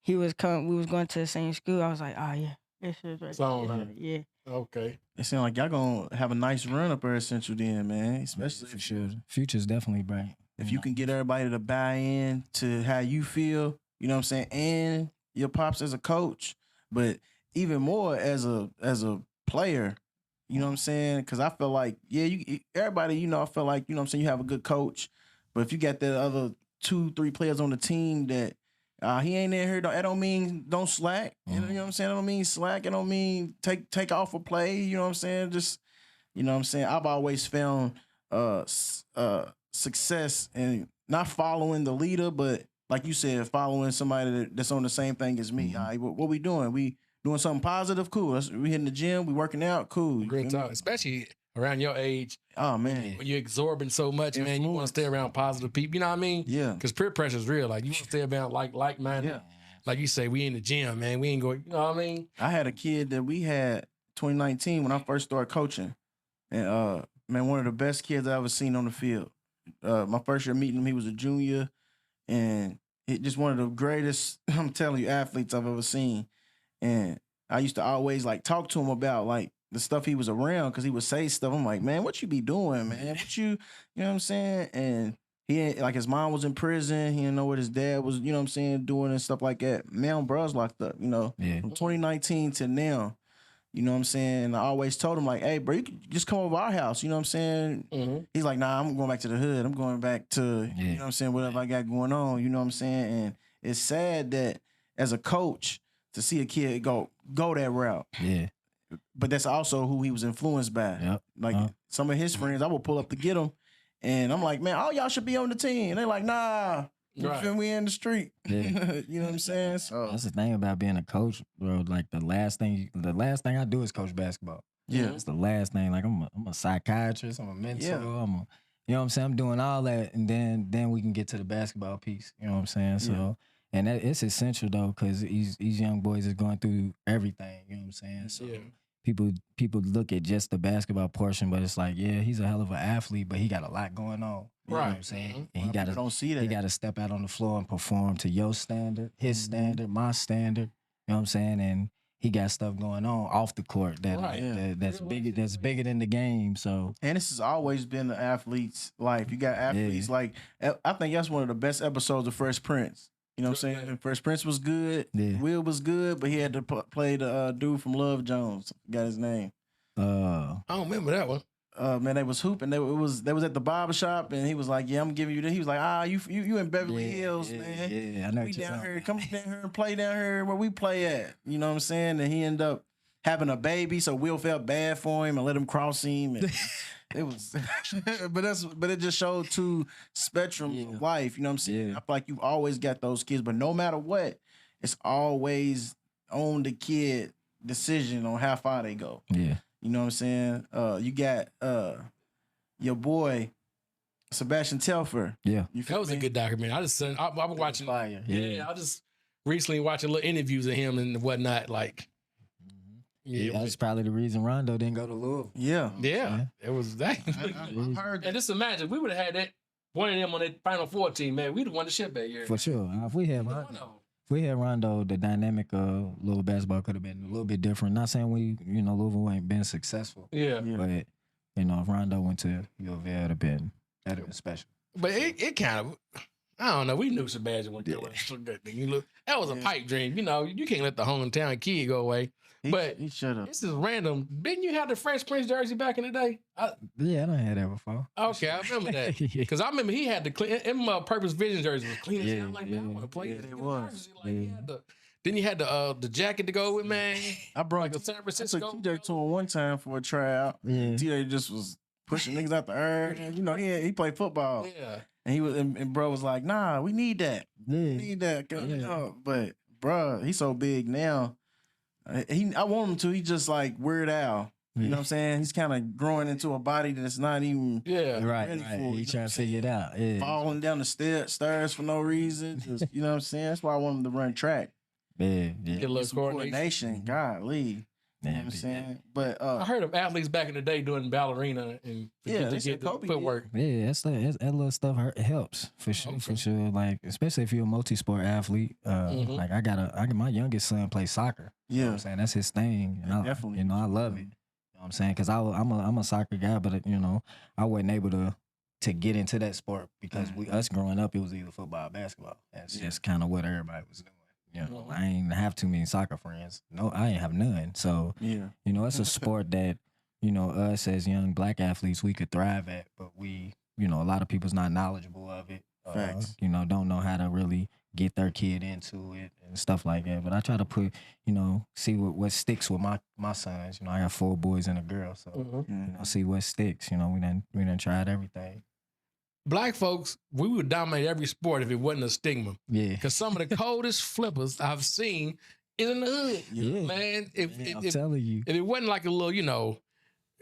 we was going to the same school, I was like, oh yeah, this is right. So, yeah. Okay. It seems like y'all gonna have a nice run up there at Central then, man. Especially for sure. Future's definitely bright. If you can get everybody to buy in to how you feel, you know what I'm saying, and your pops as a coach, but even more as a player, you know what I'm saying? Because I feel like, everybody, I feel like, you know what I'm saying, you have a good coach, but if you got the other 2-3 players on the team that he ain't in here, that don't mean don't slack. You know what I'm saying? That don't mean slack. It don't mean take off a play. You know what I'm saying? Just, you know what I'm saying? I've always found success in not following the leader, but like you said, following somebody that's on the same thing as me. All right, what we doing? We doing something positive? Cool. We hitting the gym. We working out? Cool. Great talk, especially around your age. Oh man, when you're absorbing so much, man, you want to stay around positive people. You know what I mean? Yeah. Because peer pressure is real. Like you want to stay around like minded. Yeah. Like you say, we in the gym, man. We ain't going. You know what I mean? I had a kid that we had 2019 when I first started coaching, and man, one of the best kids I ever seen on the field. My first year meeting him, he was a junior, and he just one of the greatest, I'm telling you, athletes I've ever seen. And I used to always like talk to him about like the stuff he was around, because he would say stuff. I'm like, man, what you be doing, man? You know what I'm saying? And he like his mom was in prison. He didn't know what his dad was, you know what I'm saying, doing and stuff like that. Now bro's locked up, from 2019 to now. You know what I'm saying? And I always told him, like, hey, bro, you can just come over our house. You know what I'm saying? He's like, nah, I'm going back to the hood. I'm going back to, you know what I'm saying, whatever I got going on. You know what I'm saying? And it's sad that as a coach, to see a kid go that route. Yeah. But that's also who he was influenced by. Yep. Like some of his friends, I would pull up to get him. And I'm like, man, all y'all should be on the team. And they're like, nah. Right. We in the street. Yeah. You know what I'm saying? So that's the thing about being a coach, bro. Like the last thing I do is coach basketball. Yeah. It's the last thing. Like I'm a psychiatrist, I'm a mentor, you know what I'm saying? I'm doing all that, and then we can get to the basketball piece. You know what I'm saying? So and it's essential though, because these young boys is going through everything, you know what I'm saying? So people look at just the basketball portion, but it's like, yeah, he's a hell of an athlete, but he got a lot going on. You know what I'm Right. saying? A And lot of people don't see that. he got to step out on the floor and perform to your standard, his standard, my standard. You know what I'm saying? And he got stuff going on off the court that, Right. that's bigger than the game. So And this has always been the athlete's life. You got athletes like, I think that's one of the best episodes of Fresh Prince. You know what I'm saying? Fresh Prince was good. Yeah. Will was good, but he had to play the dude from Love Jones. Got his name. I don't remember that one. Man, they was hooping. They was at the barber shop, and he was like, "Yeah, I'm giving you this." He was like, you in Beverly Hills, man. Yeah, I know We what you're down talking here, come down here and play down here where we play at. You know what I'm saying? And he ended up having a baby, so Will felt bad for him and let him cross him. And it was, but it just showed two spectrums of life. You know what I'm saying? I feel like you've always got those kids, but no matter what, it's always on the kid decision on how far they go. Yeah. You know what I'm saying? You got your boy Sebastian Telfair. Yeah. That was a good documentary. I just said I was watching. Fire. Yeah, I just recently watching little interviews of him and whatnot. Like, That's probably the reason Rondo didn't go to Louisville. Yeah. It was that. I heard that. And just imagine we would have had that one of them on that Final Four team, man. We'd have won the ship that year. For sure. If we had Rondo, the dynamic of Louisville basketball could have been a little bit different. Not saying Louisville ain't been successful. Yeah. But, if Rondo went to U of L, that'd have been special. But it kind of, I don't know. We knew Sebastian went there. That was a pipe dream. You can't let the hometown kid go away. But he should have. This is random. Didn't you have the Fresh Prince jersey back in the day? Yeah, I done had that before. Okay, I remember that. Because I remember he had the clean, Purpose Vision jersey was clean as hell. I'm like, man, I want to play it. It was. Then you had the jacket to go with, man. I brought Like the San Francisco. I took TJ to him one time for a tryout. Yeah. TJ just was pushing niggas out the air. He played football. Yeah. And he was and bro was like, nah, we need that. Yeah. We need that. But bro, he's so big now. I want him to. He just like Weird Al. You know what I'm saying? He's kind of growing into a body that's not even Right. ready for. He trying to figure it out. Yeah. Falling down the stairs for no reason. Just, you know what I'm saying? That's why I want him to run track. Yeah. Get a little Some coordination. Golly. You know what I'm saying? But I heard of athletes back in the day doing ballerina and they get said the Kobe footwork. Yeah, that little stuff it helps for sure. For sure, like especially if you're a multi-sport athlete. Like I got my youngest son play soccer. You know what I'm saying? That's his thing. And definitely. I love it. You know what I'm saying? Because I'm a soccer guy, but I wasn't able to get into that sport because us growing up, it was either football or basketball. That's just kind of what everybody was doing. I ain't have too many soccer friends. No, I ain't have none. So, it's a sport that, us as young black athletes, we could thrive at, but we, a lot of people's not knowledgeable of it. Facts. Don't know how to really get their kid into it and stuff like that. But I try to put, see what sticks with my sons. I got 4 boys and a girl. So, see what sticks. We done tried everything. Black folks, we would dominate every sport if it wasn't a stigma. Yeah. Because some of the coldest flippers I've seen is in the hood. Yeah. Man, I'm telling you. If it wasn't like a little,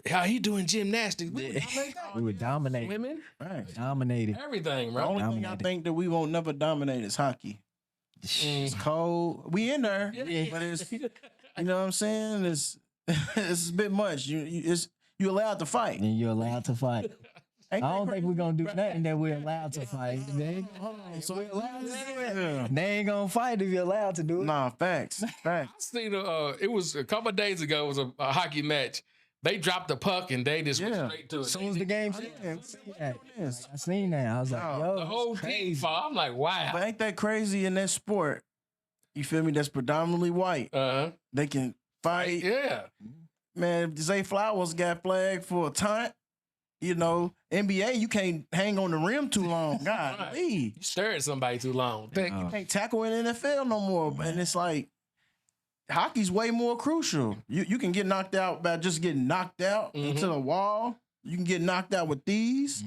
how he doing gymnastics, We would dominate. Women, right. Dominated. everything, The right? only thing I think that we won't never dominate is hockey. It's cold. We in there, but it's you know what I'm saying. It's a bit much. You allowed to fight. And you're allowed to fight. I don't think we're gonna do nothing that we're allowed to fight. So we're allowed to do it. They ain't gonna fight if you're allowed to do it. Nah, facts. I seen it was a couple of days ago. It was a hockey match. They dropped the puck and they just went straight to it. As soon as the game I seen that. I was like, yo, the whole team fall. I'm like, wow. But ain't that crazy in that sport? You feel me? That's predominantly white. They can fight. Yeah. Man, if Zay Flowers got flagged for a taunt, NBA, you can't hang on the rim too long. God, You stirred somebody too long. you can't tackle in the NFL no more. And it's like, hockey's way more crucial. You can get knocked out by just getting knocked out into the wall. You can get knocked out with these.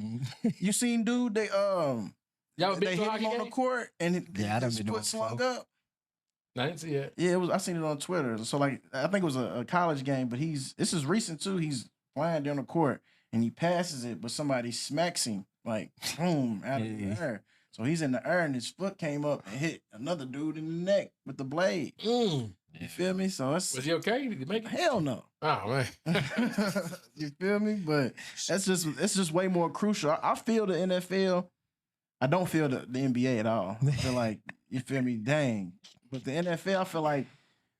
You seen dude, they Y'all been they to hit a hockey him on the game? court and I done his been to foot one slung before. up. I didn't see it. Yeah, I seen it on Twitter. So like, I think it was a college game, but this is recent too. He's flying down the court and he passes it, but somebody smacks him like boom out of the air. So he's in the air and his foot came up and hit another dude in the neck with the blade. You feel me? So it's Was he okay? Did he make it? hell no. Oh man. You feel me? But it's just way more crucial. I feel the NFL. I don't feel the NBA at all. I feel like, you feel me? Dang. But the NFL, I feel like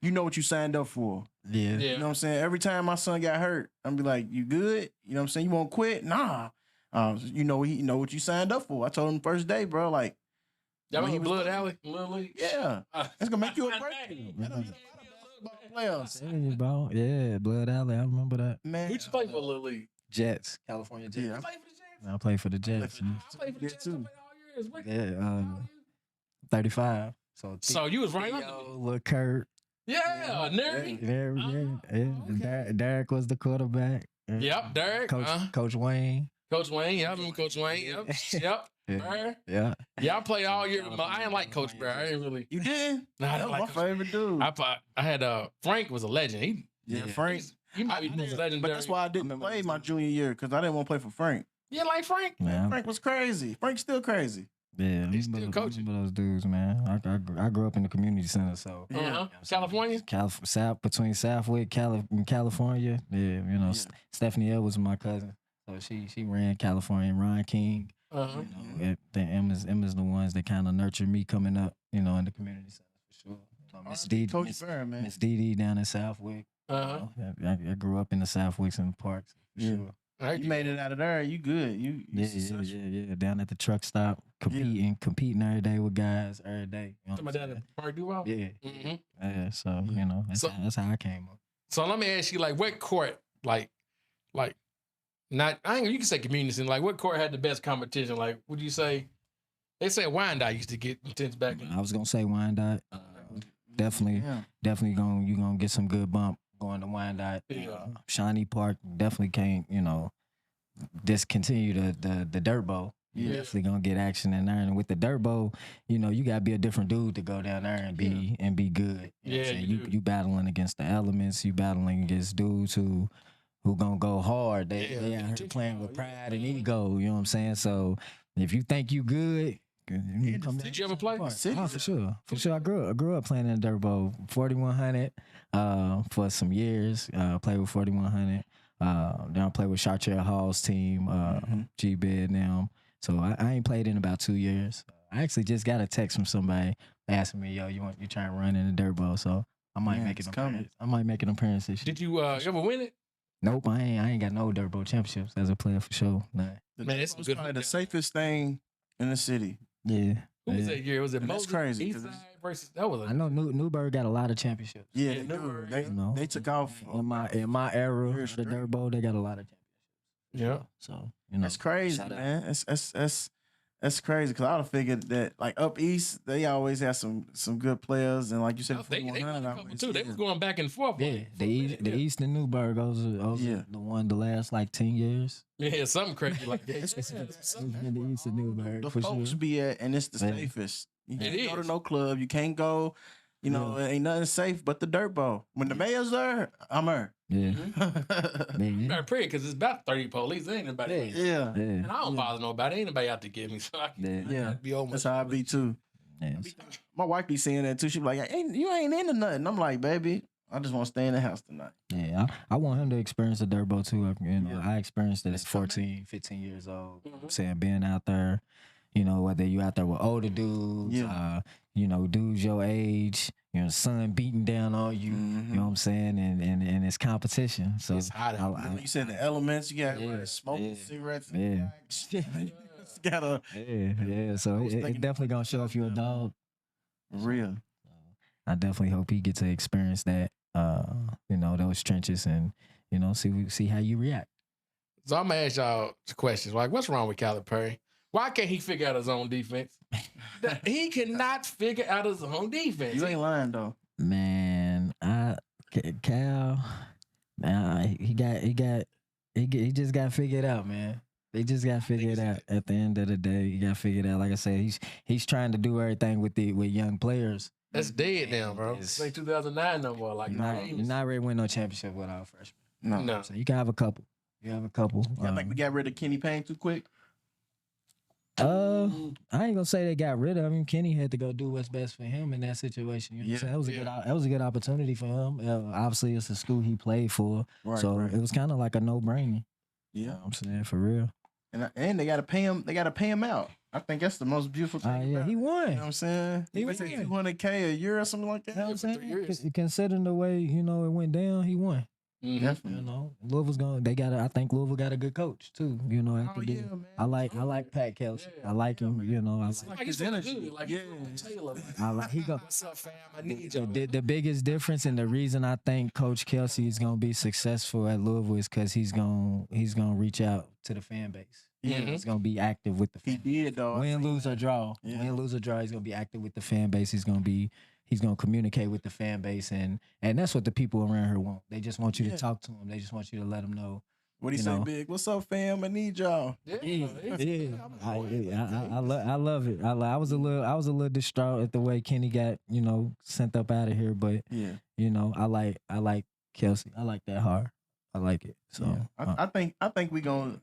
you know what you signed up for. Yeah. You know what I'm saying? Every time my son got hurt, I'm be like, you good? You know what I'm saying? You won't quit? Nah. You know what you signed up for. I told him the first day, bro, like, Y'all when he remember was Blood Alley? Little League? yeah. That's gonna make you a great players. Bro. Yeah, Blood Alley. I remember that. Man. Who'd you play for Little League? Jets, California Jets. Yeah. You played for the Jets? I played for the Jets. I played for the Jets too. All years. What- Yeah, 35. So you was right under Theo, me. Lil Kurt. Yeah, Nerdy. Yeah. Derek was the quarterback. Yep, Derek. Coach Wayne. Coach Wayne. Yeah, I remember Coach Wayne. Yep. Yep. Bear. Yeah. Yeah, I played all year. I didn't like Coach Bear. I didn't really. You did? Nah, I That didn't was my like Coach favorite dude. I had Frank was a legend. Frank. He might be the most legendary. But that's why I didn't play my junior year, because I didn't want to play for Frank. Yeah, like Frank. Man. Frank was crazy. Frank's still crazy. Yeah, He's still coaching. Those dudes, man. I grew up in the community center, so California. Between Southwick, and California. Yeah, Stephanie L was my cousin, so she ran California. Ryan King. The Emma's the ones that kind of nurtured me coming up, in the community center for sure. So Miss Dee down in Southwick. I grew up in the Southwicks and parks for sure. You made it out of there. You good. You Yeah. Down at the truck stop, competing every day with guys every day. My dad at Park Duval? Yeah. Mm-hmm. Yeah. So that's how I came up. So let me ask you, like, what court, you can say community center, like, what court had the best competition? Like, would you say? They say Wyandotte used to get intense back. I was gonna say Wyandotte. Definitely gonna get some good bump going to Wyandotte. Shawnee Park definitely can't, discontinue the dirt bowl. You definitely gonna get action in there. And with the dirt bowl, you gotta be a different dude to go down there and be good. You battling against the elements, you battling against dudes who gonna go hard. They out here playing with pride and ego, you know what I'm saying? So if you think you good, did you ever play? Oh, for sure. I grew up playing in the dirt bowl, 4100 for some years. Played with 4100. Then I played with Chartier Hall's team, G-Bed now. So I ain't played in about 2 years. I actually just got a text from somebody asking me, "Yo, you trying to run in the dirt bowl?" So I might make an appearance. I might make an appearance this year. Did you ever win it? Nope, I ain't got no dirt bowl championships as a player for sure. Nah. Man, it's was probably the safest thing in the city. Yeah. Who was that year? Was it That's Moses crazy, Eastside versus that was? I know Newburgh got a lot of championships. Yeah, Newburgh. they took off in my era. The dirt bowl, they got a lot of championships. Yeah. So that's crazy, man. That's crazy, because I would have figured that, like, up east, they always have some good players, and like you said, they was going back and forth. Yeah, the East and Newburgh, those are the one to last like 10 years. Yeah, something crazy like that. The East and Newburgh, the for folks sure. be at, and it's the safest. You can't go to no club. You can't go. It ain't nothing safe but the dirt bowl. When the mayor's there, I'm there. Yeah. You better pray, because it's about 30 police. There ain't nobody. Yeah. And I don't bother nobody. Ain't nobody out to get me. So I can be almost. That's how I be too. Yeah. My wife be saying that too. She be like, you ain't into nothing. I'm like, baby, I just want to stay in the house tonight. Yeah, I want him to experience the dirt bowl too. I experienced it at 14, 15 years old. I'm saying, being out there, whether you out there with older dudes, dudes your age, son beating down on you, you know what I'm saying, and it's competition. So It's hot out. You said the elements, you got smoking cigarettes. Yeah. Gotta So it definitely gonna show if you're a dog. Real. I definitely hope he get to experience that, those trenches, and see how you react. So I'm gonna ask y'all questions. Like, what's wrong with Calipari? Why can't he figure out his own defense? He cannot figure out his own defense. You ain't lying though. Man, Cal, he just got figured out, man. They just got figured out. At the end of the day, he got figured out. Like I said, he's trying to do everything with young players. That's dead now, bro. It's like 2009 no more. Like, you're not ready to win no championship without freshmen. No. So you can have a couple. I think we got rid of Kenny Payne too quick. I ain't gonna say they got rid of him. Kenny had to go do what's best for him in that situation. You know what I'm saying? That was a good opportunity for him. Obviously, it's a school he played for, so it was kind of like a no-brainer. Yeah, you know what I'm saying, for real. And they gotta pay him. They gotta pay him out. I think that's the most beautiful thing. Yeah, he won. You know what I'm saying? He won $200K a year or something like that. You know what I'm saying? Considering the way it went down, he won. Definitely. Louisville's going. I think Louisville got a good coach too. After I like Pat Kelsey. I like him. I like his energy. I like he go. What's up, fam? I need you. The biggest difference and the reason I think Coach Kelsey is gonna be successful at Louisville is because he's gonna reach out to the fan base. He's gonna be active with the fan. He did though. Win, lose or draw. Win, lose or draw. He's gonna be active with the fan base. He's gonna communicate with the fan base, and that's what the people around here want. They just want you to talk to them. They just want you to let them know. What do you say, Big? What's up, fam? I need y'all. I love it. I was a little distraught at the way Kenny got sent up out of here, but I like Kelsey. I like that hard. I like it. So I think we gonna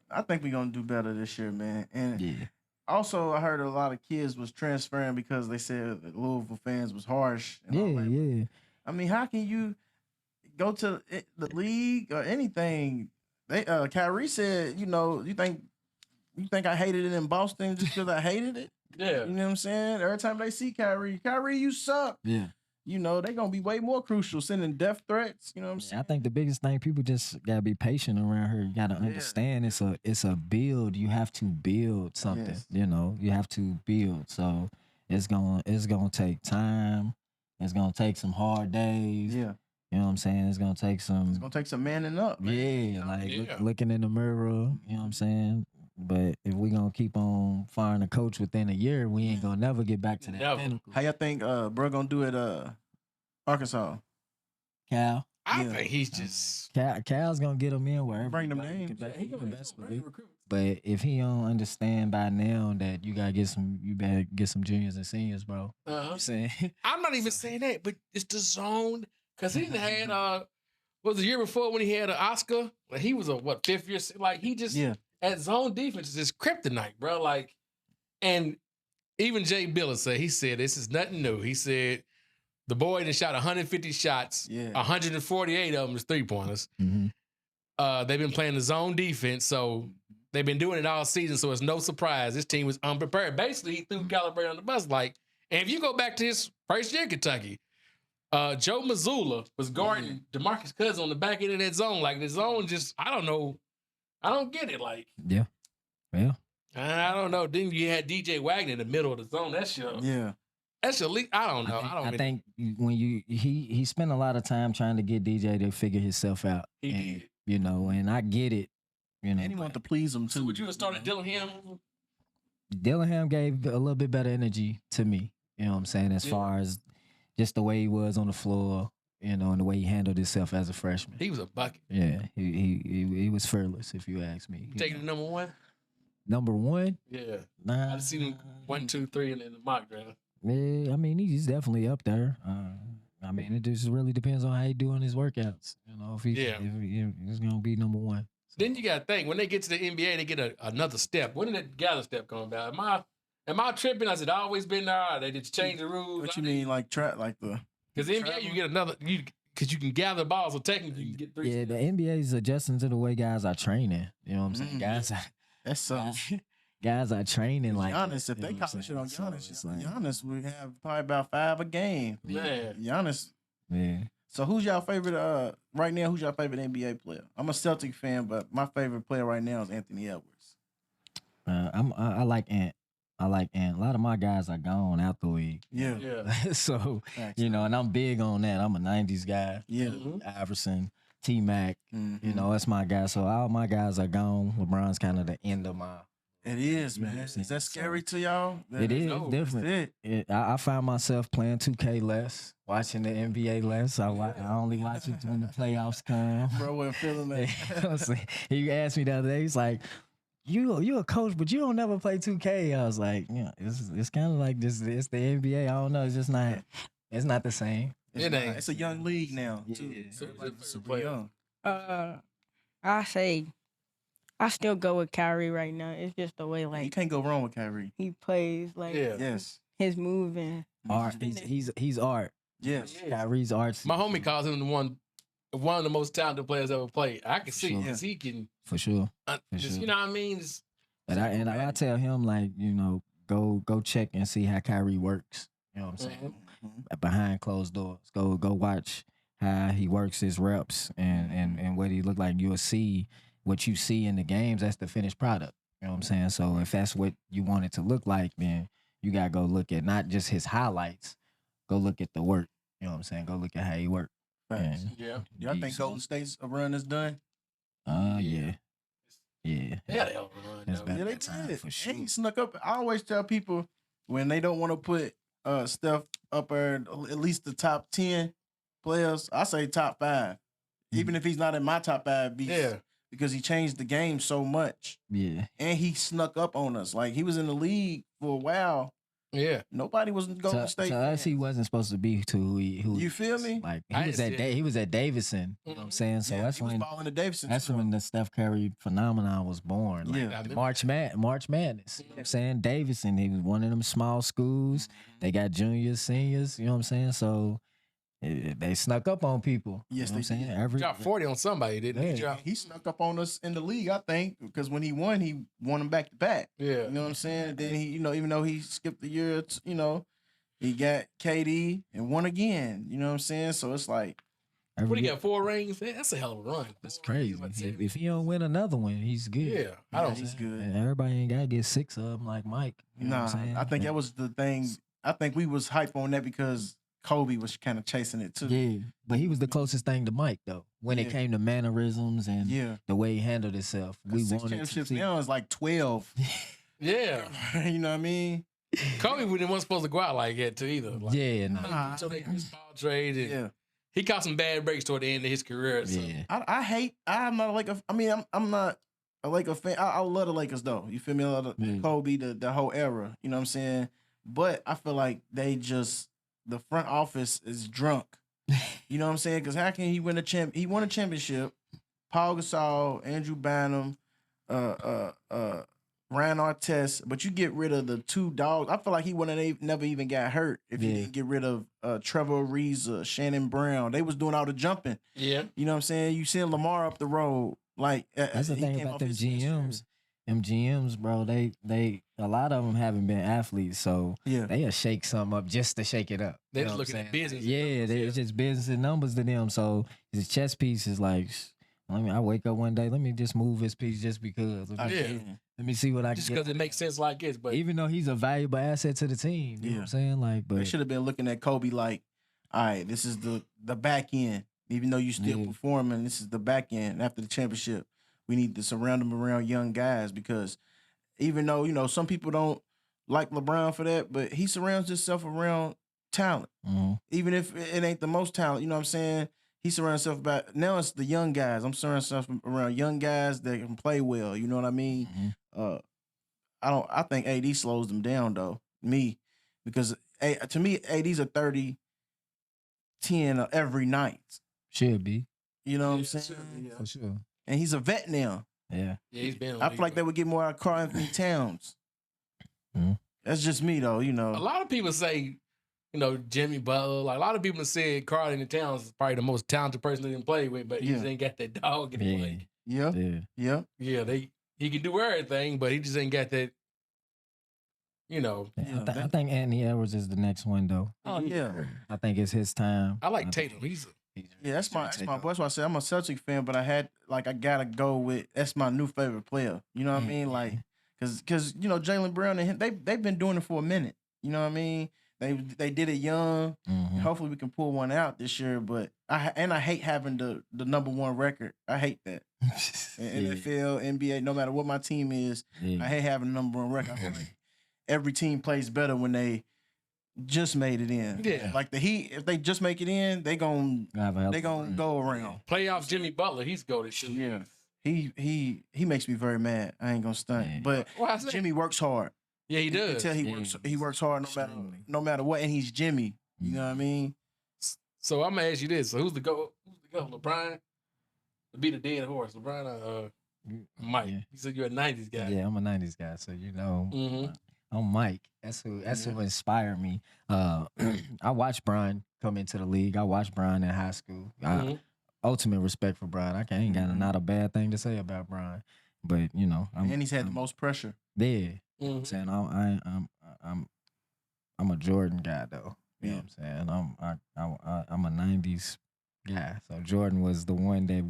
do better this year, man. And also, I heard a lot of kids was transferring because they said that Louisville fans was harsh. And I mean, how can you go to the league or anything? Kyrie said, you think I hated it in Boston just because I hated it? Yeah. You know what I'm saying? Every time they see Kyrie, you suck. Yeah. They're going to be way more crucial, sending death threats. You know what I'm saying? I think the biggest thing, people just got to be patient around here. You got to understand it's a build. You have to build something, you have to build. So it's going to take time. It's going to take some hard days. Yeah. You know what I'm saying? It's going to take some manning up. Man. Looking in the mirror, you know what I'm saying? But if we gonna keep on firing a coach within a year, we ain't gonna never get back to that pinnacle. How y'all think bro gonna do at Arkansas? Cal? I think he's just Cal's gonna get him in wherever. Bring them names. But if he don't understand by now that you better get some juniors and seniors, bro. I'm saying I'm not even saying that, but it's the zone. Cause he had what was the year before when he had an Oscar? Like he was a fifth year? Like he just at zone defense is just kryptonite, bro. Like, and even Jay Biller said this is nothing new. He said the boy that shot 150 shots, 148 of them is 3-pointers. Mm-hmm. They've been playing the zone defense, so they've been doing it all season. So it's no surprise this team was unprepared. Basically, he threw Calibre on the bus. Like, and if you go back to his first year in Kentucky, Joe Mazzulla was guarding DeMarcus Cousins on the back end of that zone. Like the zone just, I don't know. I don't get it. Like, I don't know. Then you had DJ Wagner in the middle of the zone. That's your lead. I don't know. I think when he spent a lot of time trying to get DJ to figure himself out. He did. And I get it. And he wanted to please him too. So would you have started Dillingham? Dillingham gave a little bit better energy to me. You know what I'm saying? As far as just the way he was on the floor, and the way he handled himself as a freshman. He was a bucket. Yeah, he was fearless, if you ask me. You taking the number one? Number one? Yeah. Nah. I've seen him 1, 2, 3 in the mock draft. Yeah, I mean, he's definitely up there. I mean, it just really depends on how he doing his workouts. If he's going to be number one. So. Then you got to think, when they get to the NBA, they get another step. When did that gather step come about? Am I tripping? Has it always been there? They just changed the rules? What you mean, like the... Because the NBA, you get another, because you can gather balls, so technically you can get 3 steps. The NBA is adjusting to the way guys are training. You know what I'm saying? That's something. Guys are training like Giannis. If they call shit on Giannis, Giannis would have probably about 5 a game. Man. Giannis. Yeah. So who's y'all favorite, right now, who's y'all favorite NBA player? I'm a Celtic fan, but my favorite player right now is Anthony Edwards. I like Ant. A lot of my guys are gone out the league. Yeah. So, and I'm big on that. I'm a 90s guy. Yeah. Iverson, T-Mac, that's my guy. So all my guys are gone. LeBron's kind of the end of my... It is, man. Is that scary to y'all? It is different. I find myself playing 2K less, watching the NBA less. I only watch it when the playoffs come. Bro, wasn't feeling that. He asked me the other day, he's like, You a coach, but you don't never play 2K. I was like, it's kind of like this. It's the NBA. I don't know. It's just not. It's not the same. It's a young league now too. Super young. I I still go with Kyrie right now. It's just the way You like can't go wrong with Kyrie. he plays, like Yes. his moving. Art. He's art. Yes. Kyrie's art. My homie calls him one of the most talented players ever played. I can see because he can For sure. just, sure. you know what I mean. But I tell him, like, go check and see how Kyrie works. You know what I'm saying? Behind closed doors. Go watch how he works his reps and what he look like. You'll see what you see in the games. That's the finished product. You know what I'm saying? So if that's what you want it to look like, then you gotta go look at not just his highlights. Go look at the work. You know what I'm saying? Go look at how he worked. Yeah. Y'all think Golden State's run is done? Yeah. Yeah, they'll run. It's about Yeah, they that time did. for sure. He snuck up. I always tell people when they don't want to put Steph up there, at least the top 10 players, I say top 5. Even if he's not in my top 5, because he changed the game so much. Yeah. And he snuck up on us. Like, he was in the league for a while. Yeah. Nobody was Golden State. To us, he wasn't supposed to be to who You feel me? Like I he was at Davidson. You know what I'm saying? So that's he was when balling to Davidson. that's when the Steph Curry phenomenon was born. Like Yeah. March Madness. You know what I'm saying? Davidson, he was one of them small schools. They got juniors, seniors, you know what I'm saying? So they snuck up on people. Yes, you know what they I'm saying? did. Dropped 40 on somebody, didn't he? He snuck up on us in the league, I think, because when he won them back to back. Yeah. You know what I'm saying? Then he, even though he skipped a year, he got KD and won again. You know what I'm saying? So it's like, What he got 4 rings? That's a hell of a run. That's crazy. If he don't win another one, he's good. Yeah, I don't. He's good. And everybody ain't got to get 6 of them like Mike. You know what I'm saying? I think that was the thing. I think we was hype on that because Kobe was kind of chasing it too. Yeah, but he was the closest thing to Mike though. When it came to mannerisms and the way he handled himself, we 6 wanted to championships see. now is like 12. Yeah. You know what I mean? Kobe wasn't supposed to go out like that too either. Like, Yeah, nah. So they Chris Paul trade. And Yeah. He caught some bad breaks toward the end of his career. So. Yeah. I'm not like I'm not a Laker fan. I love the Lakers though. You feel me? I love Kobe, the whole era. You know what I'm saying? But I feel like the front office is drunk. You know what I'm saying? Because how can he win He won a championship. Paul Gasol, Andrew Bynum, Ryan Artest, but you get rid of the 2 dogs. I feel like he wouldn't have never even got hurt if you didn't get rid of Trevor Ariza, Shannon Brown. They was doing all the jumping. Yeah. You know what I'm saying? You seen Lamar up the road. Like That's the thing about them GMs. Them GMs, bro, they a lot of them haven't been athletes, so they'll shake something up just to shake it up. They're just looking at business. Yeah, it's just business and numbers to them. So his chess piece is like, I wake up one day, let me just move his piece just because. Let me see what I can just get. because it makes sense like this. But even though he's a valuable asset to the team, you know what I'm saying? Like, but they should have been looking at Kobe like, all right, this is the back end. Even though you still performing, this is the back end after the championship. We need to surround them around young guys because even though, some people don't like LeBron for that, but he surrounds himself around talent. Even if it ain't the most talent, you know what I'm saying? He surrounds himself now it's the young guys. I'm surrounding myself around young guys that can play well. You know what I mean? I think AD slows them down though. Because to me, AD's a 30-10 every night. Should be. You know what I'm saying? For sure. And he's a vet now. Yeah. He's been. I feel like they would get more out of Karl Anthony Towns. That's just me though. A lot of people say, Jimmy Butler. Like a lot of people said Karl Anthony Towns is probably the most talented person they can play with, but he just ain't got that dog in the play. Yeah. He can do everything, but he just ain't got that. I think Anthony Edwards is the next one though. Oh yeah. I think it's his time. I like Tatum. That's my boy. That's why I said I'm a Celtic fan, but I gotta go with that's my new favorite player. You know what I mean? Like, cause Jaylen Brown and him, they've been doing it for a minute. You know what I mean? They did it young. Hopefully we can pull one out this year. But I hate having the number 1 record. I hate that. NFL, NBA, no matter what my team is, I hate having the number 1 record. I feel like every team plays better when they just made it in. Yeah. Like the Heat, if they just make it in, they gon' go around. Playoff Jimmy Butler, he's go to shit. Yeah. He makes me very mad. I ain't gonna stunt. Yeah. But Jimmy works hard. Yeah, he does. You can tell he works hard no matter what, and he's Jimmy. You know what I mean? So I'm gonna ask you this. So who's the go? LeBron? To be the dead horse. LeBron Mike. Yeah. You said you're a 90s guy. Yeah, I'm a 90s guy, so you know. Mhm. I'm Mike. That's who inspired me. I watched Brian come into the league. I watched Brian in high school. Ultimate respect for Brian. I ain't got not a bad thing to say about Brian. But you know, and he's had the most pressure. Yeah. I'm saying I'm a Jordan guy though. You know what I'm saying? I'm a 90s guy. So Jordan was the one that,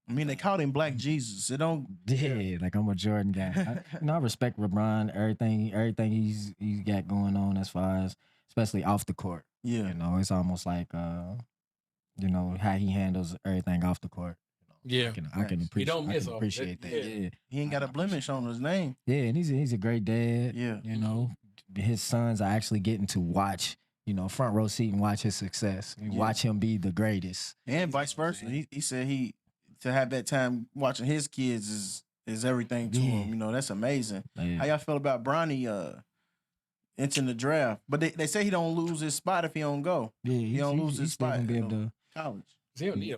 I mean, they called him Black Jesus. It don't. yeah, like I'm a Jordan guy. I respect LeBron, everything he's got going on as far as, especially off the court. Yeah. You know, it's almost like you know, how he handles everything off the court. Yeah. I can don't appreciate that. Yeah. He ain't got a blemish on his name. Yeah, and he's a great dad. Yeah. You know, his sons are actually getting to watch, you know, front row seat and watch his success and watch him be the greatest. And vice versa. He said to have that time watching his kids is everything to him. You know, that's amazing. Yeah. How y'all feel about Bronny entering the draft? But they say he don't lose his spot if he don't go. Yeah, he don't lose his spot be able to college. He don't need a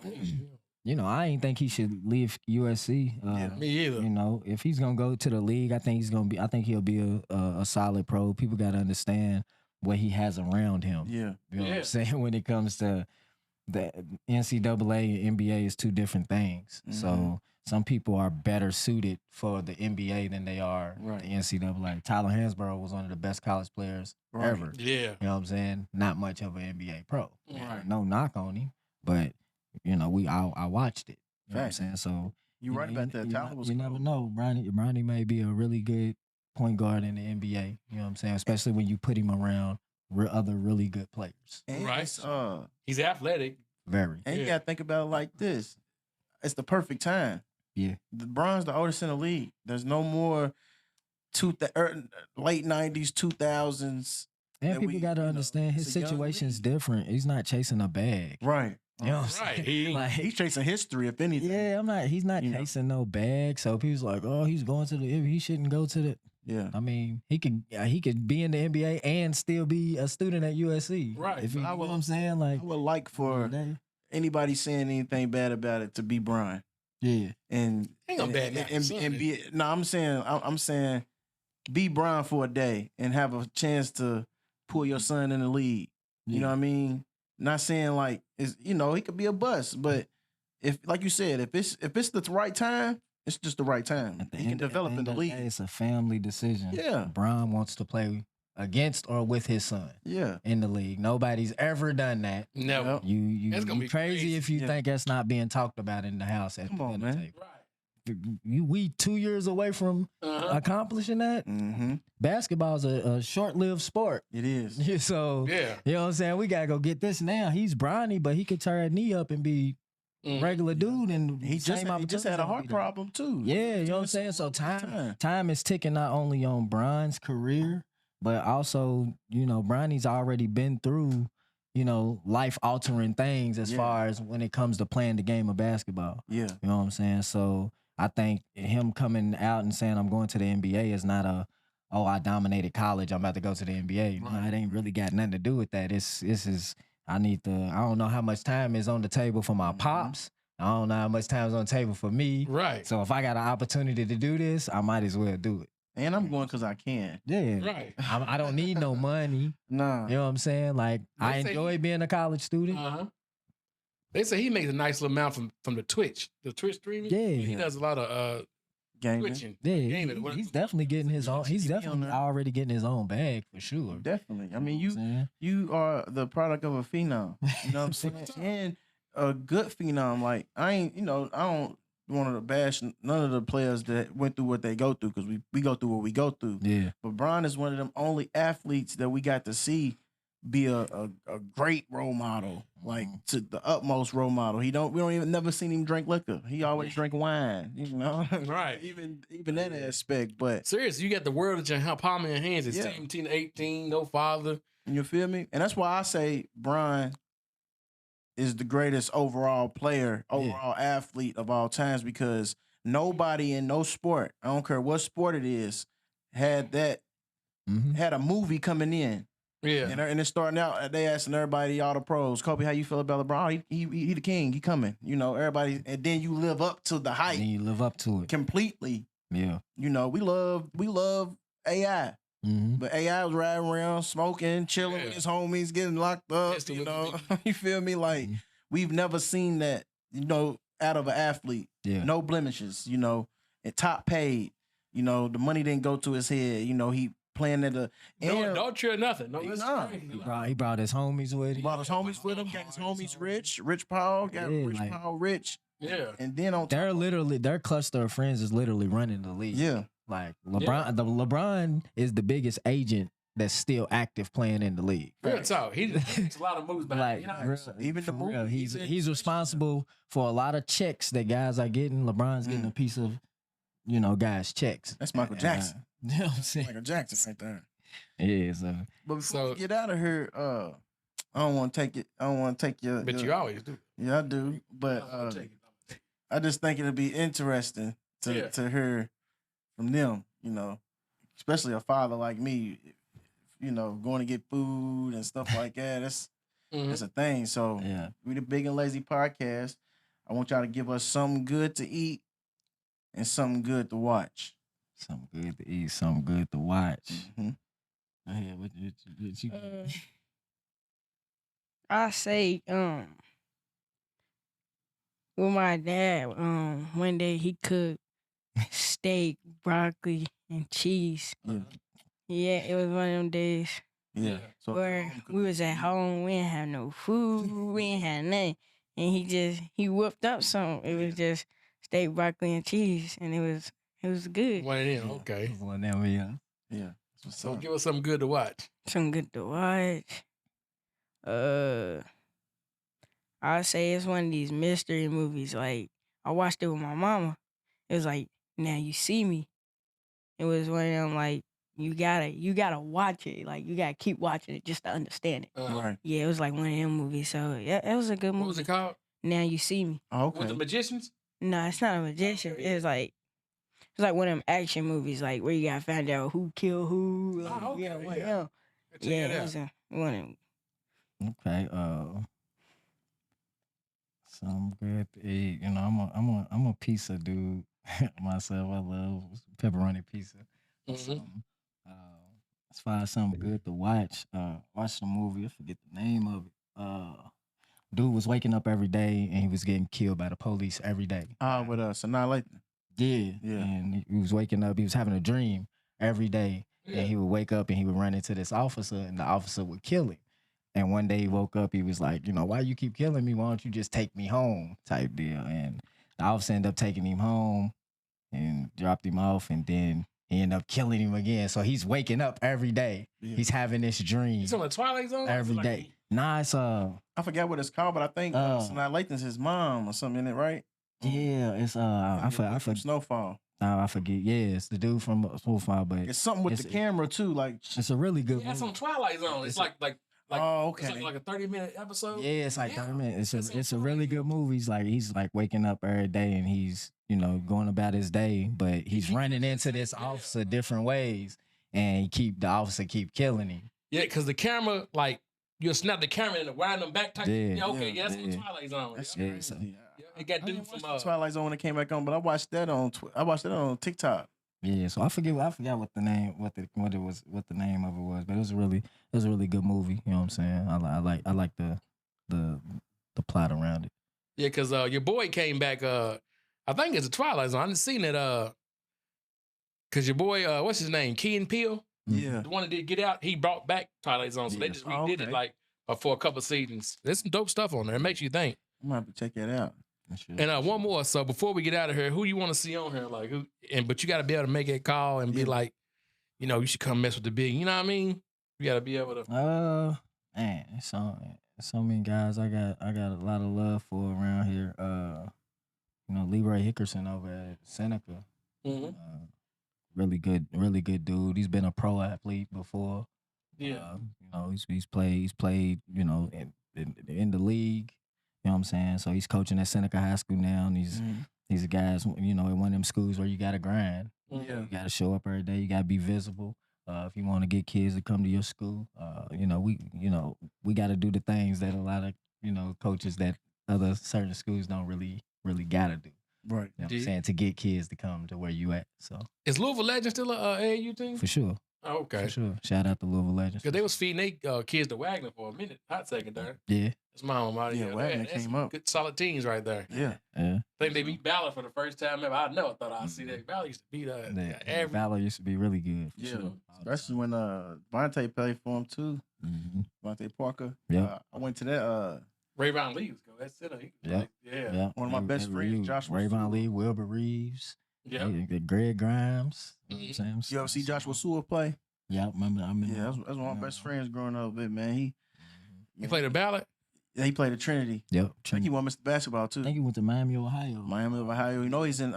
You know, I ain't think he should leave USC. Me either. You know, if he's gonna go to the league, I think he'll be a solid pro. People got to understand what he has around him. Yeah. You know what I'm saying? When it comes to the NCAA and NBA is two different things. So some people are better suited for the NBA than they are the NCAA. Tyler Hansborough was one of the best college players ever. Yeah. You know what I'm saying? Not much of an NBA pro. Right. No knock on him, but you know, I watched it. You know what I'm saying? So you right about that. You never know. Bronny may be a really good point guard in the NBA. You know what I'm saying? Especially when you put him around other really good players. And he's athletic. Very. And you gotta think about it like this. It's the perfect time. Yeah. LeBron's the oldest in the league. There's no more late 90s, 2000s. And people got to understand his situation's different. He's not chasing a bag. Right. You know what I'm saying? He's chasing history, if anything. Yeah, he's not chasing no bag. So people's like, oh, he's going to he shouldn't go to the. Yeah. I mean, he could be in the NBA and still be a student at USC. Right. You know what I'm saying? Like, I would like for anybody saying anything bad about it to be Brian. Yeah. And ain't no bad and be no, I'm saying be Brian for a day and have a chance to pull your son in the league. You know what I mean? Not saying like it's, you know, he could be a bust, but if, like you said, if it's the right time, it's just the right time. He can develop in the league. It's a family decision. Yeah. Brian wants to play against or with his son. Yeah. In the league. Nobody's ever done that. Never. You crazy if you think that's not being talked about in the house at the dinner table. Right. We 2 years away from accomplishing that. Basketball's a short-lived sport. It is. So, you know what I'm saying? We got to go get this now. He's Bronny, but he could turn a knee up and be regular dude. And he just had a heart problem, too. Yeah, you know what I'm saying? So time is ticking not only on Bron's career, but also, you know, Bronny's already been through, you know, life-altering things as far as when it comes to playing the game of basketball. Yeah. You know what I'm saying? So I think him coming out and saying I'm going to the NBA is not I dominated college, I'm about to go to the NBA. No, it ain't really got nothing to do with that. I don't know how much time is on the table for my pops. I don't know how much time is on the table for me. Right. So if I got an opportunity to do this, I might as well do it. And I'm going because I can. Yeah. Right. I don't need no money. Nah. You know what I'm saying? Like, I enjoy being a college student. They say he makes a nice little amount from the Twitch streaming. Yeah. He does a lot of twitching. Yeah, he's definitely getting his own. He's definitely already getting his own bag for sure. Definitely. I mean, you are the product of a phenom. You know what I'm saying? And a good phenom. Like I don't want to bash none of the players that went through what they go through because we go through what we go through. Yeah. But Bron is one of them only athletes that we got to see be a great role model, like to the utmost role model. We don't even never seen him drink liquor. He always drink wine, you know. Right. even that aspect. But seriously, you got the world at your palm in your hands. It's 17, 18, no father. You feel me? And that's why I say Brian is the greatest overall player, overall athlete of all times, because nobody in no sport, I don't care what sport it is, had a movie coming in Yeah. And it's starting out. They asking everybody, all the pros. Kobe, how you feel about LeBron? He the king. He coming. You know, everybody. And then you live up to the hype. And you live up to it completely. Yeah. You know, we love AI. Mm-hmm. But AI was riding around, smoking, chilling with his homies, getting locked up. You know, you feel me? Like we've never seen that. You know, out of an athlete. Yeah. No blemishes. You know, and top paid. You know, the money didn't go to his head. You know, he playing at the don't chill nothing. No, he brought his homies with him. He brought his homies with him. Got his homies Rich Paul. Got Rich Paul Rich. Yeah. And then on their cluster of friends is literally running the league. Yeah. Like LeBron is the biggest agent that's still active playing in the league. Real talk. He makes a lot of moves back. Even the move. He's responsible for a lot of checks that guys are getting. LeBron's getting a piece of, you know, guys' checks. That's Michael Jackson. You know what I'm saying? Michael Jackson right there. Yeah, so. But before we get out of here, I don't want to take it. I don't want to take your. But you always do. Yeah, I do. But I just think it'll be interesting to hear from them. You know, especially a father like me. You know, going to get food and stuff like that. That's a thing. So we the Big and Lazy Podcast. I want y'all to give us something good to eat and something good to watch. Something good to eat, something good to watch. Mm-hmm. What you I say, with my dad, one day he cooked steak, broccoli, and cheese. Yeah, it was one of them days. Yeah. So where we was at home, we didn't have no food, we didn't have nothing. And he whipped up something. It was just steak, broccoli, and cheese, and it was good. One of them, okay. One of them, yeah. So give us something good to watch. Something good to watch. I'd say it's one of these mystery movies. Like, I watched it with my mama. It was like, Now You See Me. It was one of them, like, you gotta watch it. Like, you gotta keep watching it just to understand it. Right. Yeah, it was like one of them movies. So, yeah, it was a good movie. What was it called? Now You See Me. Oh, okay. With the magicians? No, it's not a magician. It's like one of them action movies, like, where you gotta find out who killed who. Like, okay. Yeah, one of them. Yeah, it was one of them. Okay. Something good to eat. You know, I'm a pizza dude myself. I love pepperoni pizza. Mm-hmm. As far as something good to watch the movie. I forget the name of it. Dude was waking up every day and he was getting killed by the police every day. With Sanaa Lathan. Yeah. And he was waking up. He was having a dream every day, and he would wake up and he would run into this officer, and the officer would kill him. And one day he woke up, he was like, you know, why you keep killing me? Why don't you just take me home? Type deal. And the officer ended up taking him home and dropped him off, and then he ended up killing him again. So he's waking up every day. Yeah. He's having this dream. He's on the Twilight Zone? Every day. Nah, it's I forget what it's called, but I think Sanaa Lathan's his mom or something in it, right? Yeah, it's I forget Snowfall. I forget. Yeah, it's the dude from Snowfall, but it's something with the camera too. Like it's a really good. Yeah, it's on Twilight Zone. It's like oh, okay. It's like a 30-minute episode. Yeah, it's like 30 minutes. It's a really good movie. He's like waking up every day and he's, you know, going about his day, but he's running into this officer different ways, and the officer keep killing him. Yeah, because the camera, like, you'll snap the camera and wind them back. That's on Twilight Zone. That's crazy. It got dude from Twilight Zone when it came back on, but I watched that on TikTok. Yeah, so I forgot what the name of it was, but it was a really good movie. You know what I'm saying? I like the plot around it. Yeah, because your boy came back. I think it's a Twilight Zone. I didn't seen it. Because your boy, what's his name, Key and Peele? Yeah, the one that did Get Out. He brought back Twilight Zone, so they just redid it like for a couple seasons. There's some dope stuff on there. It makes you think. I'm gonna have to check that out. And one more. So before we get out of here, who you want to see on here? Like who? But you got to be able to make a call and be like, you know, you should come mess with the big. You know what I mean? You got to be able to. Man, so many guys I got a lot of love for around here. You know, Leroy Hickerson over at Seneca. Mm-hmm. Really good dude. He's been a pro athlete before. Yeah. You know, he's played. You know, in the league. You know what I'm saying? So he's coaching at Seneca High School now, and these guys, you know, at one of them schools where you got to grind. Yeah. You got to show up every day. You got to be visible. If you want to get kids to come to your school, we got to do the things that a lot of coaches that other certain schools don't really got to do. Right. You know what I'm saying, to get kids to come to where you at. So Is Louisville Legends still a AAU team? for sure. Oh, okay. For sure. Shout out to Louisville Legends. Because they was feeding their kids to Wagner for a minute, hot second there. Yeah. That's my alma mater. Yeah, Wagner That's came up. Good solid teams right there. Yeah. Yeah. I think they beat Ballard for the first time ever. I never thought I'd see that. Ballard used to beat every. Valor used to be really good. For Yeah. sure. Especially when Vontae played for him too. Mm-hmm. Vontae Parker. Yeah. I went to that. Rayvon Lee was good. That's it. Yeah. One of my best friends, Joshua Rayvon Sewell. Lee, Wilbur Reeves. Yeah. Greg Grimes. You know what I'm saying? You ever see Joshua Sewell play? Yeah, I remember. Yeah, that's one of my best friends growing up with, man. He played a Ballard. Yeah, he played at Trinity. Yep. I think he won Mr. Basketball too. I think he went to Miami, Ohio. Miami of Ohio. You know he's in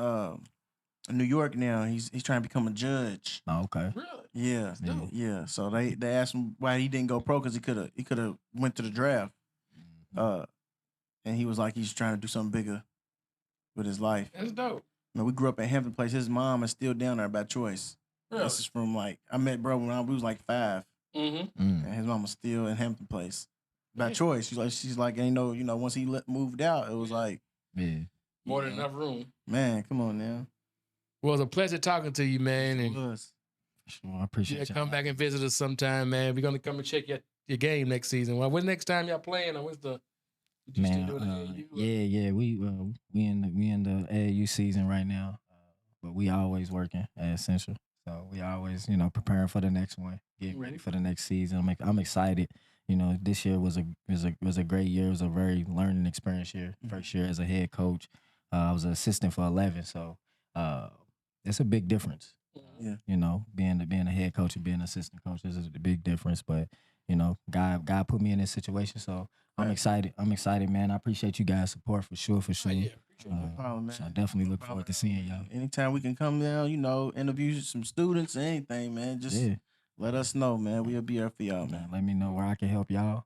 New York now. He's trying to become a judge. Oh, okay. Really? Yeah. dope. Yeah. So they asked him why he didn't go pro because he could have went to the draft. And he was like he's trying to do something bigger with his life. That's dope. Man, we grew up in Hampton Place. His mom is still down there by choice. Really? This is from I met bro when we was like 5. Mm-hmm. And his mom was still in Hampton Place by choice. She's like, once he moved out, it was like, More than enough room. man, come on now. Well, it was a pleasure talking to you, man. It And was. Sure, I appreciate you. come back and visit us sometime, man. We're gonna come and check your game next season. Well, when next time y'all playing, or what's the you Man, still doing the AAU? yeah. We in the AAU season right now, but we always working at Essential. So we always, preparing for the next one, getting ready for the next season. I'm excited. This year was a great year. It was a very learning experience year. First year as a head coach. I was an assistant for 11, so it's a big difference. Yeah. Being a head coach and being an assistant coach is a big difference. But God put me in this situation, so I'm excited. I'm excited, man. I appreciate you guys' support for sure. Yeah. No problem, man. So I definitely look forward to seeing y'all. Anytime we can come down, interview some students, anything, man. Just let us know, man. We'll be here for y'all, man. Let me know where I can help y'all.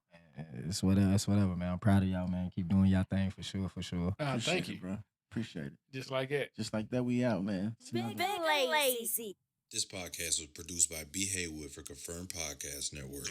It's whatever, man. I'm proud of y'all, man. Keep doing y'all thing for sure. Appreciate Thank you, bro. Appreciate it. Just like that. Just like that, we out, man. Big and lazy. This podcast was produced by B. Haywood for Confirmed Podcast Network.